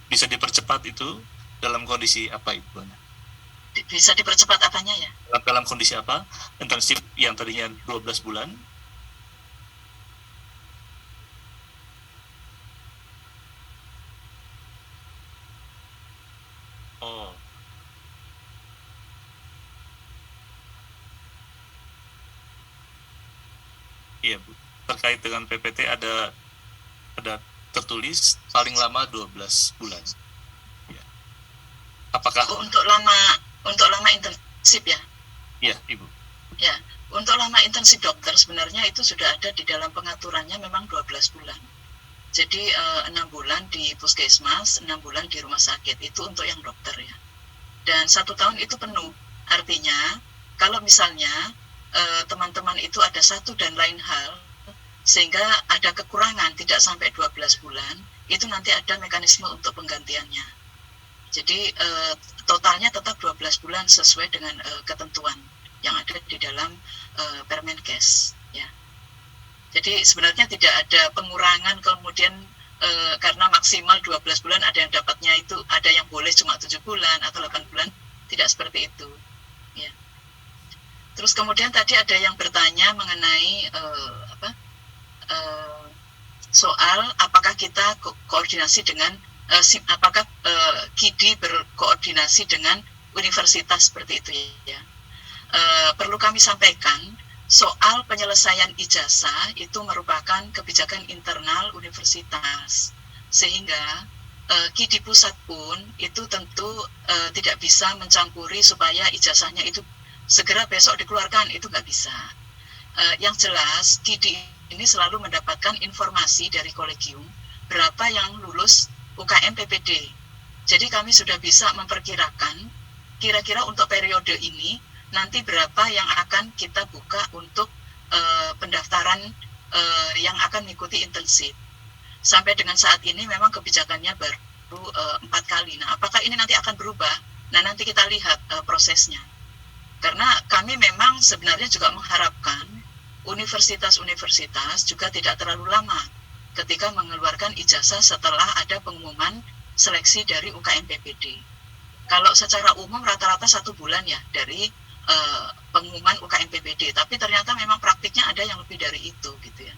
Bisa dipercepat itu dalam kondisi apa Ibu Ana?
Bisa dipercepat apanya ya?
Dalam kondisi apa? Internship yang tadinya 12 bulan. Oh. Iya Bu, terkait dengan PPT ada
ada tertulis paling lama 12 bulan. Ya. Apakah
Untuk lama intensif ya?
ya, Ibu?
Ya, untuk lama intensif dokter sebenarnya itu sudah ada di dalam pengaturannya memang 12 bulan. Jadi 6 bulan di puskesmas, 6 bulan di rumah sakit, itu untuk yang dokter ya. Dan 1 tahun itu penuh. Artinya kalau misalnya teman-teman itu ada satu dan lain hal sehingga ada kekurangan tidak sampai 12 bulan, itu nanti ada mekanisme untuk penggantiannya. Jadi totalnya tetap 12 bulan sesuai dengan ketentuan yang ada di dalam Permenkes ya. Jadi sebenarnya tidak ada pengurangan kemudian karena maksimal 12 bulan ada yang dapatnya itu, ada yang boleh cuma 7 bulan atau 8 bulan, tidak seperti itu ya. Terus kemudian tadi ada yang bertanya mengenai soal apakah kita koordinasi dengan apakah KIDI berkoordinasi dengan universitas seperti itu ya. Perlu kami sampaikan soal penyelesaian ijazah itu merupakan kebijakan internal universitas, sehingga KIDI pusat pun itu tentu tidak bisa mencampuri supaya ijazahnya itu segera besok dikeluarkan, itu nggak bisa. Yang jelas KIDI ini selalu mendapatkan informasi dari kolegium berapa yang lulus UKM PPD. Jadi kami sudah bisa memperkirakan kira-kira untuk periode ini nanti berapa yang akan kita buka untuk pendaftaran yang akan mengikuti intensif. Sampai dengan saat ini memang kebijakannya baru 4 kali. Nah, apakah ini nanti akan berubah? Nah, nanti kita lihat prosesnya. Karena kami memang sebenarnya juga mengharapkan universitas-universitas juga tidak terlalu lama ketika mengeluarkan ijazah setelah ada pengumuman seleksi dari UKM PPD. Kalau secara umum rata-rata 1 bulan ya dari pengumuman UKM PPD, tapi ternyata memang praktiknya ada yang lebih dari itu gitu ya.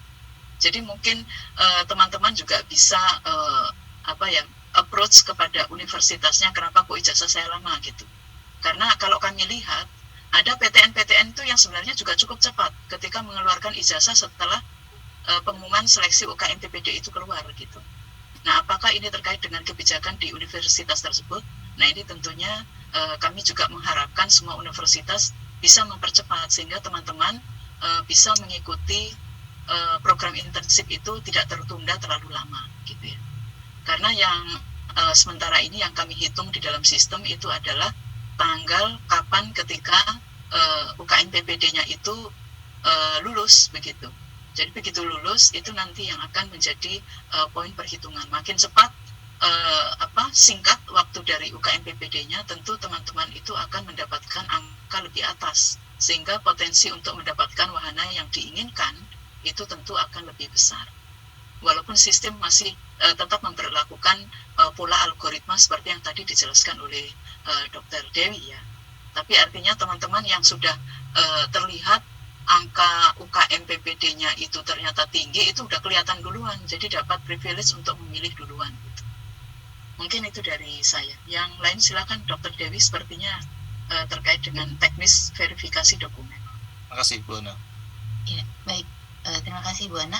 Jadi mungkin teman-teman juga bisa approach kepada universitasnya, kenapa kok ijazah saya lama gitu. Karena kalau kami lihat ada PTN-PTN itu yang sebenarnya juga cukup cepat ketika mengeluarkan ijazah setelah pengumuman seleksi UKM PPD itu keluar gitu. Nah, apakah ini terkait dengan kebijakan di universitas tersebut? Nah, ini tentunya kami juga mengharapkan semua universitas bisa mempercepat sehingga teman-teman bisa mengikuti program intensif itu tidak tertunda terlalu lama gitu ya. Karena yang sementara ini yang kami hitung di dalam sistem itu adalah tanggal kapan ketika UKM PPD-nya itu lulus begitu. Jadi begitu lulus itu nanti yang akan menjadi poin perhitungan. Makin cepat singkat waktu dari UKM PPD-nya, tentu teman-teman itu akan mendapatkan angka lebih atas sehingga potensi untuk mendapatkan wahana yang diinginkan itu tentu akan lebih besar. Walaupun sistem masih tetap memperlakukan pola algoritma seperti yang tadi dijelaskan oleh Dr. Dewi ya. Tapi artinya teman-teman yang sudah terlihat angka UKM PPD-nya itu ternyata tinggi, itu udah kelihatan duluan, jadi dapat privilege untuk memilih duluan gitu. Mungkin itu dari saya. Yang lain silakan Dr. Dewi, sepertinya terkait dengan teknis verifikasi dokumen.
Terima kasih Bu Ana.
Ya, baik. Terima kasih Bu Ana.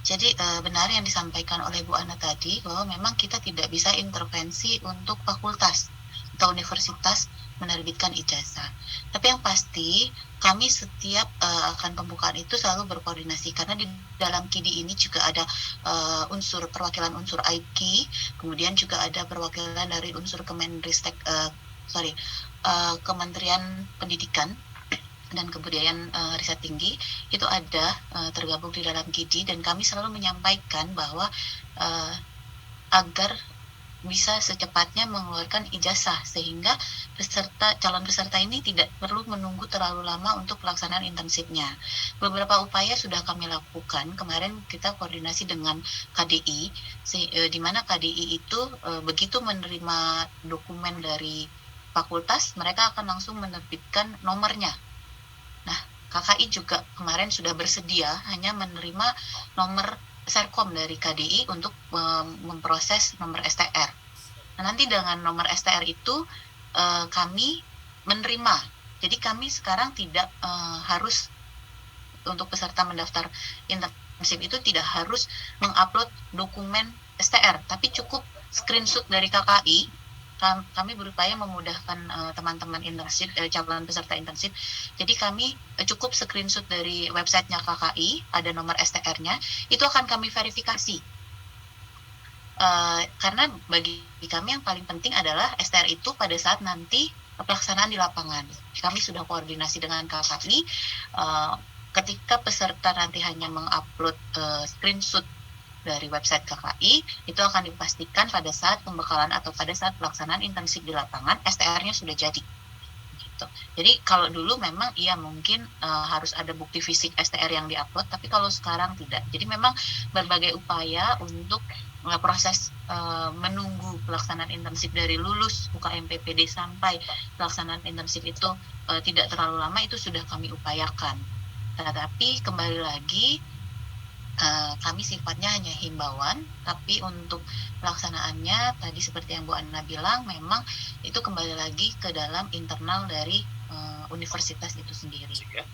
Jadi benar yang disampaikan oleh Bu Ana tadi bahwa memang kita tidak bisa intervensi untuk fakultas atau universitas menerbitkan ijazah. Tapi yang pasti kami setiap akan pembukaan itu selalu berkoordinasi karena di dalam KIDI ini juga ada unsur perwakilan unsur IP, kemudian juga ada perwakilan dari unsur Kementerian Pendidikan dan Kebudayaan Riset Tinggi itu ada tergabung di dalam KIDI, dan kami selalu menyampaikan bahwa agar bisa secepatnya mengeluarkan ijazah sehingga calon peserta ini tidak perlu menunggu terlalu lama untuk pelaksanaan intensifnya. Beberapa upaya sudah kami lakukan. Kemarin kita koordinasi dengan KDI, di mana KDI itu begitu menerima dokumen dari fakultas, mereka akan langsung menerbitkan nomornya. Nah, KKI juga kemarin sudah bersedia hanya menerima nomor Serkom dari KDI untuk memproses nomor STR. Nah, nanti dengan nomor STR itu kami menerima. Jadi kami sekarang tidak harus untuk peserta mendaftar intensif internship itu tidak harus mengupload dokumen STR, tapi cukup screenshot dari KKI. Kami berupaya memudahkan teman-teman internship, calon peserta internship. Jadi kami cukup screenshot dari websitenya KKI, ada nomor STR-nya, itu akan kami verifikasi. Karena bagi kami yang paling penting adalah STR itu pada saat nanti pelaksanaan di lapangan. Kami sudah koordinasi dengan KKI, ketika peserta nanti hanya mengupload screenshot dari website KKI, itu akan dipastikan pada saat pembekalan atau pada saat pelaksanaan internship di lapangan, STR-nya sudah jadi. Gitu. Jadi kalau dulu memang iya mungkin harus ada bukti fisik STR yang diupload, tapi kalau sekarang tidak. Jadi memang berbagai upaya untuk proses menunggu pelaksanaan internship dari lulus UKM PPD sampai pelaksanaan internship itu tidak terlalu lama, itu sudah kami upayakan. Tetapi kembali lagi kami sifatnya hanya himbauan, tapi untuk pelaksanaannya tadi seperti yang Bu Anna bilang, memang itu kembali lagi ke dalam internal dari universitas itu sendiri.
Ya.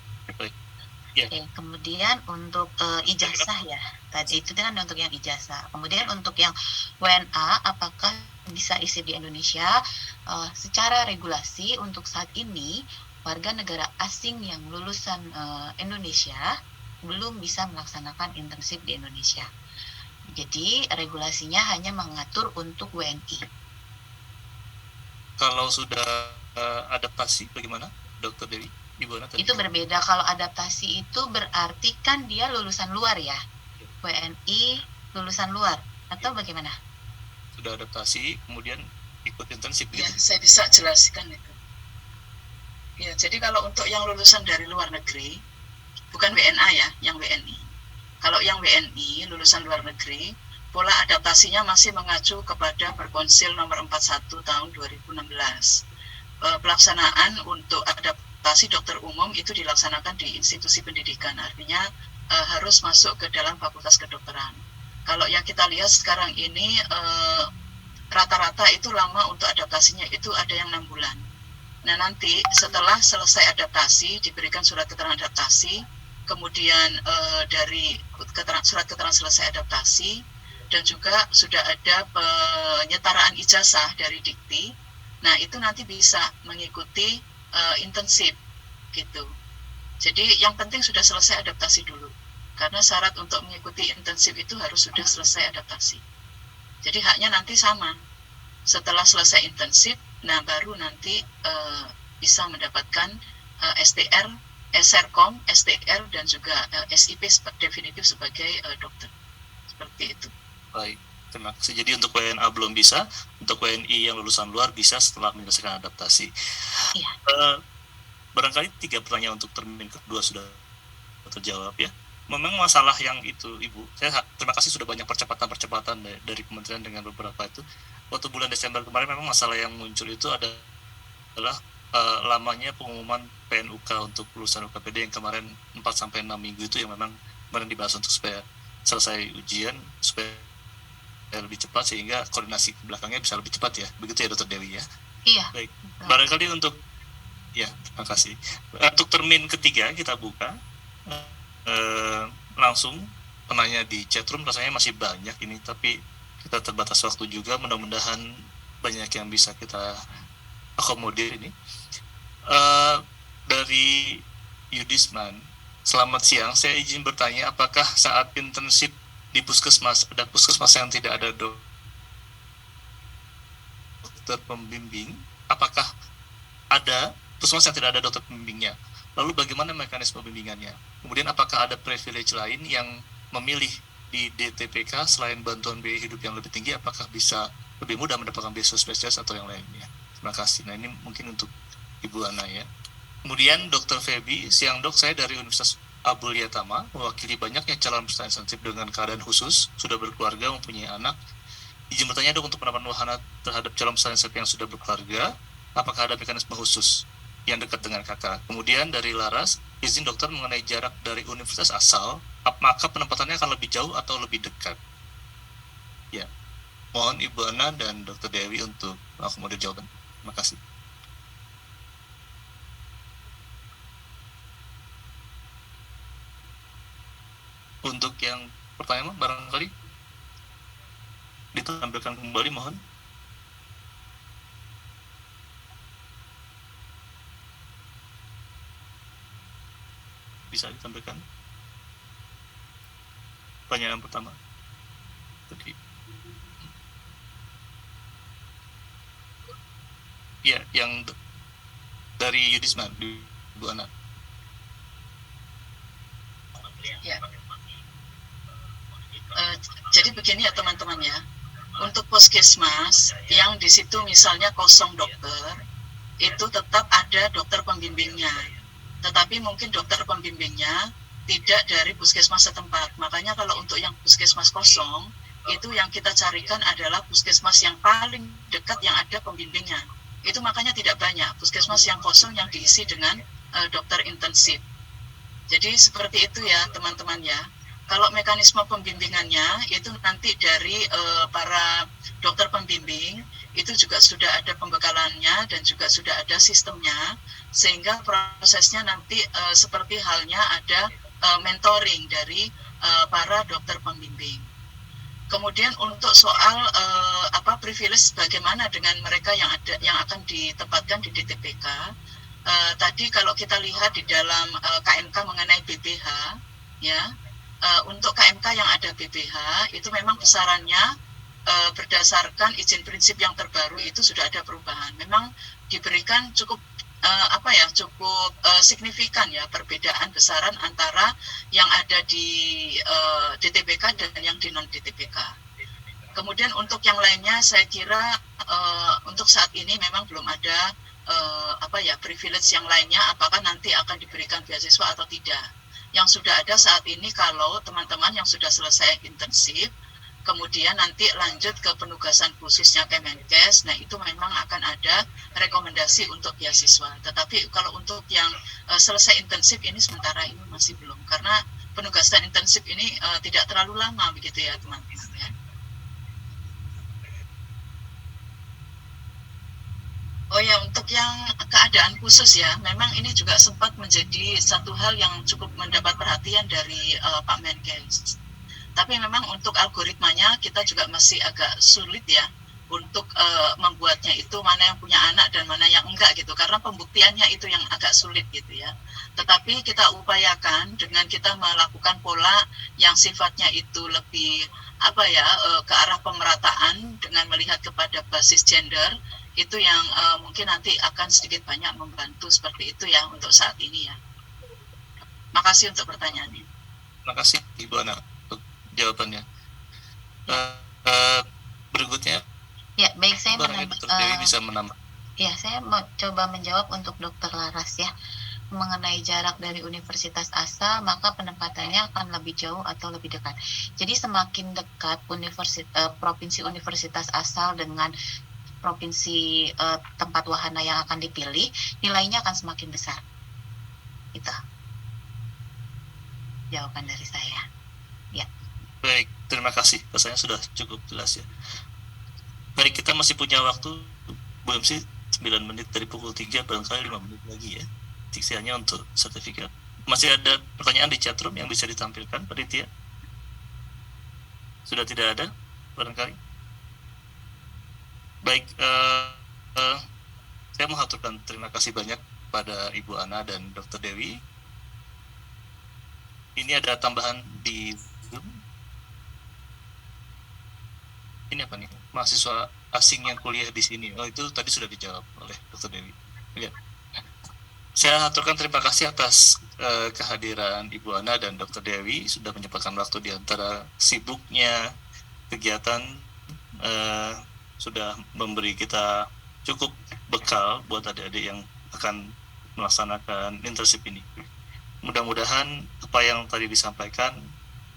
Oke, kemudian untuk ijazah ya, tadi itu kan untuk yang ijazah. Kemudian untuk yang WNA, apakah bisa isi di Indonesia? Secara regulasi untuk saat ini warga negara asing yang lulusan Indonesia belum bisa melaksanakan internship di Indonesia. Jadi regulasinya hanya mengatur untuk WNI.
Kalau sudah adaptasi bagaimana, Dr. Dewi? Ibu Ana tadi.
Itu berbeda. Kalau adaptasi itu berarti kan dia lulusan luar ya. WNI lulusan luar atau bagaimana?
Sudah adaptasi kemudian ikut internship
Ya,
gitu.
saya bisa jelaskan itu. Ya, jadi kalau untuk yang lulusan dari luar negeri, bukan WNA ya, yang WNI. Kalau yang WNI, lulusan luar negeri, pola adaptasinya masih mengacu kepada Perkonsil nomor 41 tahun 2016. Pelaksanaan untuk adaptasi dokter umum itu dilaksanakan di institusi pendidikan, artinya harus masuk ke dalam fakultas kedokteran. Kalau yang kita lihat sekarang ini, rata-rata itu lama untuk adaptasinya itu ada yang 6 bulan. Nah nanti setelah selesai adaptasi, diberikan surat keterangan adaptasi, kemudian dari surat keterangan selesai adaptasi, dan juga sudah ada penyetaraan ijazah dari Dikti. Nah itu nanti bisa mengikuti internship gitu. Jadi yang penting sudah selesai adaptasi dulu, karena syarat untuk mengikuti internship itu harus sudah selesai adaptasi. Jadi haknya nanti sama. Setelah selesai internship, nah baru nanti bisa mendapatkan STR, SRCOM, STR, dan juga SIP definitif sebagai dokter. Seperti itu.
Baik, terima kasih. Jadi untuk WNA belum bisa, untuk WNI yang lulusan luar bisa setelah menyelesaikan adaptasi.
Iya.
Barangkali 3 pertanyaan untuk termin kedua sudah terjawab ya. Memang masalah yang itu Ibu, saya terima kasih sudah banyak percepatan dari kementerian dengan beberapa itu. Waktu bulan Desember kemarin memang masalah yang muncul itu adalah lamanya pengumuman PNUK untuk lulusan UKPD yang kemarin 4-6 minggu itu, yang memang kemarin dibahas untuk supaya selesai ujian, supaya lebih cepat sehingga koordinasi ke belakangnya bisa lebih cepat ya. Begitu ya Dr. Dewi ya?
Iya.
Baik, barangkali untuk ya, terima kasih. Untuk termin ketiga kita buka langsung penanya di chatroom, rasanya masih banyak ini, tapi kita terbatas waktu juga, mudah-mudahan banyak yang bisa kita akomodir ini. Dari Yudisman, selamat siang, saya izin bertanya, apakah saat internship di puskesmas, ada puskesmas yang tidak ada dokter pembimbing, apakah ada puskesmas yang tidak ada dokter pembimbingnya? Lalu bagaimana mekanisme pembimbingannya? Kemudian apakah ada privilege lain yang memilih di DTPK selain bantuan biaya hidup yang lebih tinggi, apakah bisa lebih mudah mendapatkan beasiswa spesialis atau yang lainnya? Terima kasih. Nah ini mungkin untuk Ibu Ana ya. Kemudian Dr. Feby, siang dok, saya dari Universitas Abdul Yatama, mewakili banyaknya calon peserta internship dengan keadaan khusus, sudah berkeluarga, mempunyai anak. Izin bertanya dok, untuk penerapan wahana terhadap calon peserta internship yang sudah berkeluarga, apakah ada mekanisme khusus yang dekat dengan kakak? Kemudian dari Laras, izin dokter mengenai jarak dari universitas asal, maka penempatannya akan lebih jauh atau lebih dekat? Ya, mohon Ibu Ana dan Dr. Dewi untuk mengakomodir jawaban. Terima kasih. Untuk yang pertanyaan barangkali ditampilkan kembali, mohon. Bisa ditampilkan pertanyaan pertama tadi. Ya, yang dari Yudisma, Bu Ana.
Ya. Jadi begini ya teman-teman ya, untuk puskesmas yang di situ misalnya kosong dokter, itu tetap ada dokter pembimbingnya. Tetapi mungkin dokter pembimbingnya tidak dari puskesmas setempat. Makanya kalau untuk yang puskesmas kosong, itu yang kita carikan adalah puskesmas yang paling dekat yang ada pembimbingnya. Itu makanya tidak banyak puskesmas yang kosong yang diisi dengan dokter intensif. Jadi seperti itu ya teman-teman ya. Kalau mekanisme pembimbingannya itu nanti dari para dokter pembimbing itu juga sudah ada pembekalannya dan juga sudah ada sistemnya, sehingga prosesnya nanti seperti halnya ada mentoring dari para dokter pembimbing. Kemudian untuk soal privilege bagaimana dengan mereka yang akan ditempatkan di DTPK, tadi kalau kita lihat di dalam KMK mengenai BPH ya, untuk KMK yang ada BPH itu memang besarannya berdasarkan izin prinsip yang terbaru itu sudah ada perubahan. Memang diberikan cukup cukup signifikan ya perbedaan besaran antara yang ada di DTPK dan yang di non DTPK. Kemudian untuk yang lainnya saya kira untuk saat ini memang belum ada privilege yang lainnya, apakah nanti akan diberikan beasiswa atau tidak. Yang sudah ada saat ini kalau teman-teman yang sudah selesai intensif kemudian nanti lanjut ke penugasan khususnya Kemenkes, nah itu memang akan ada rekomendasi untuk beasiswa. Tetapi kalau untuk yang selesai intensif ini sementara ini masih belum, karena penugasan intensif ini tidak terlalu lama begitu ya teman-teman ya. Oh ya, untuk yang keadaan khusus ya, memang ini juga sempat menjadi satu hal yang cukup mendapat perhatian dari Pak Menkes. Tapi memang untuk algoritmanya kita juga masih agak sulit ya untuk membuatnya itu mana yang punya anak dan mana yang enggak gitu, karena pembuktiannya itu yang agak sulit gitu ya. Tetapi kita upayakan dengan kita melakukan pola yang sifatnya itu lebih ke arah pemerataan dengan melihat kepada basis gender, itu yang mungkin nanti akan sedikit banyak membantu seperti itu ya untuk saat ini ya. Makasih untuk pertanyaannya.
Terima kasih Ibu Ana untuk jawabannya. Berikutnya.
Ya, baik, saya
Dr. Dewi bisa menambah.
Ya, saya mau coba menjawab untuk Dr. Laras ya. Mengenai jarak dari universitas asal, maka penempatannya akan lebih jauh atau lebih dekat. Jadi semakin dekat provinsi universitas asal dengan provinsi tempat wahana yang akan dipilih, nilainya akan semakin besar. Itu jawaban dari saya. Ya.
Baik, terima kasih. Rasanya sudah cukup jelas ya. Baik, kita masih punya waktu, Bu MC, 9 menit dari pukul 3, barangkali 5 menit lagi ya. Sisanya untuk sertifikat. Masih ada pertanyaan di chatroom yang bisa ditampilkan, Panitia? Sudah tidak ada, barangkali? Baik, saya mengaturkan terima kasih banyak pada Ibu Ana dan Dr. Dewi. Ini ada tambahan di Zoom. Ini apa nih? Mahasiswa asing yang kuliah di sini. Oh, itu tadi sudah dijawab oleh Dr. Dewi. Ya. Saya aturkan terima kasih atas kehadiran Ibu Ana dan Dr. Dewi sudah menyempatkan waktu di antara sibuknya kegiatan, sudah memberi kita cukup bekal buat adik-adik yang akan melaksanakan internship ini. Mudah-mudahan apa yang tadi disampaikan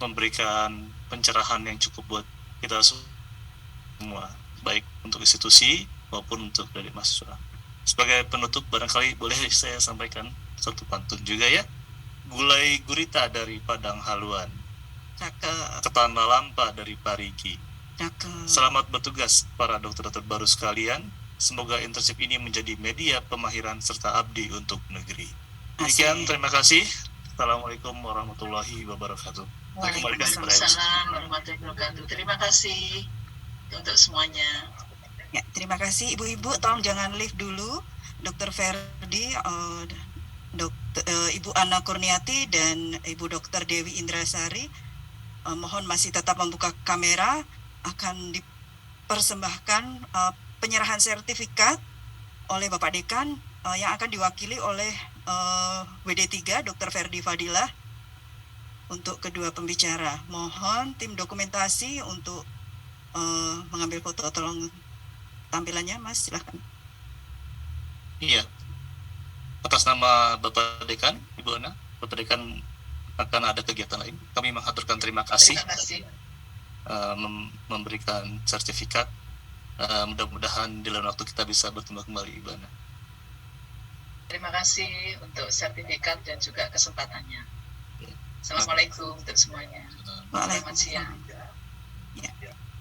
memberikan pencerahan yang cukup buat kita semua, baik untuk institusi maupun untuk dari mahasiswa. Sebagai penutup, barangkali boleh saya sampaikan satu pantun juga ya. Gulai gurita dari Padang Haluan, ketan lampa dari Parigi. Selamat bertugas para dokter-dokter baru sekalian. Semoga internship ini menjadi media pemahiran serta abdi untuk negeri. Demikian, terima kasih. Assalamualaikum warahmatullahi wabarakatuh. Kembalikan kepada Ibu.
Waalaikumsalam warahmatullahi wabarakatuh. Terima kasih untuk semuanya.
Ya, terima kasih Ibu-ibu, tolong jangan live dulu. Dr. Ferdi, Ibu Ana Kurniati dan Ibu Dr. Dewi Indrasari, mohon masih tetap membuka kamera. Akan dipersembahkan penyerahan sertifikat oleh Bapak Dekan yang akan diwakili oleh WD3 Dr. Ferdi Fadilah untuk kedua pembicara. Mohon tim dokumentasi untuk mengambil foto, tolong tampilannya, Mas, silahkan.
Iya. Atas nama Bapak Dekan, Ibu Ana, Bapak Dekan akan ada kegiatan lain. Kami mengaturkan terima kasih,
Terima kasih.
memberikan sertifikat. Mudah-mudahan di lain waktu kita bisa bertemu kembali, Ibu Ana.
Terima kasih untuk sertifikat dan juga kesempatannya. Assalamualaikum untuk semuanya. Selamat siang.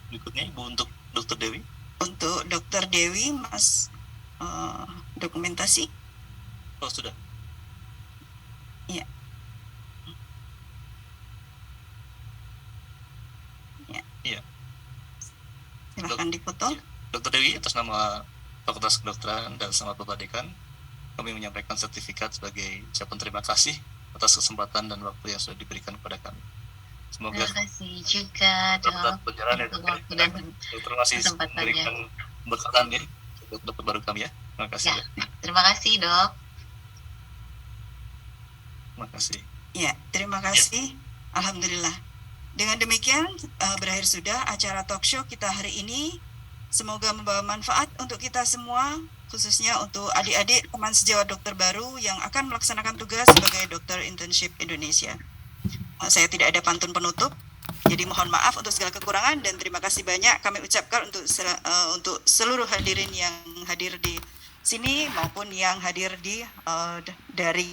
Berikutnya Ibu untuk Dr. Dewi.
Untuk Dr. Dewi, Mas, dokumentasi.
Oh, sudah.
Iya. Ya.
Iya.
Silahkan dipoto.
Dr. Dewi, atas nama Fakultas Kedokteran dan sama Bapak Dekan, kami menyampaikan sertifikat sebagai ucapan terima kasih atas kesempatan dan waktu yang sudah diberikan kepada kami. Semoga
Terima kasih juga
tetap
Dok
berjalan ya,
untuk
Dok.
waktu dan
Dokter masih
kesempatannya.
memberikan berkatan ya untuk dokter baru kami ya. Terima kasih.
Ya,
Ya.
terima kasih Dok.
Terima kasih.
Ya, terima kasih. Alhamdulillah. Dengan demikian berakhir sudah acara talk show kita hari ini. Semoga membawa manfaat untuk kita semua, khususnya untuk adik-adik teman sejawat dokter baru yang akan melaksanakan tugas sebagai dokter internship Indonesia. Saya tidak ada pantun penutup, jadi mohon maaf untuk segala kekurangan dan terima kasih banyak kami ucapkan untuk seluruh hadirin yang hadir di sini maupun yang hadir di dari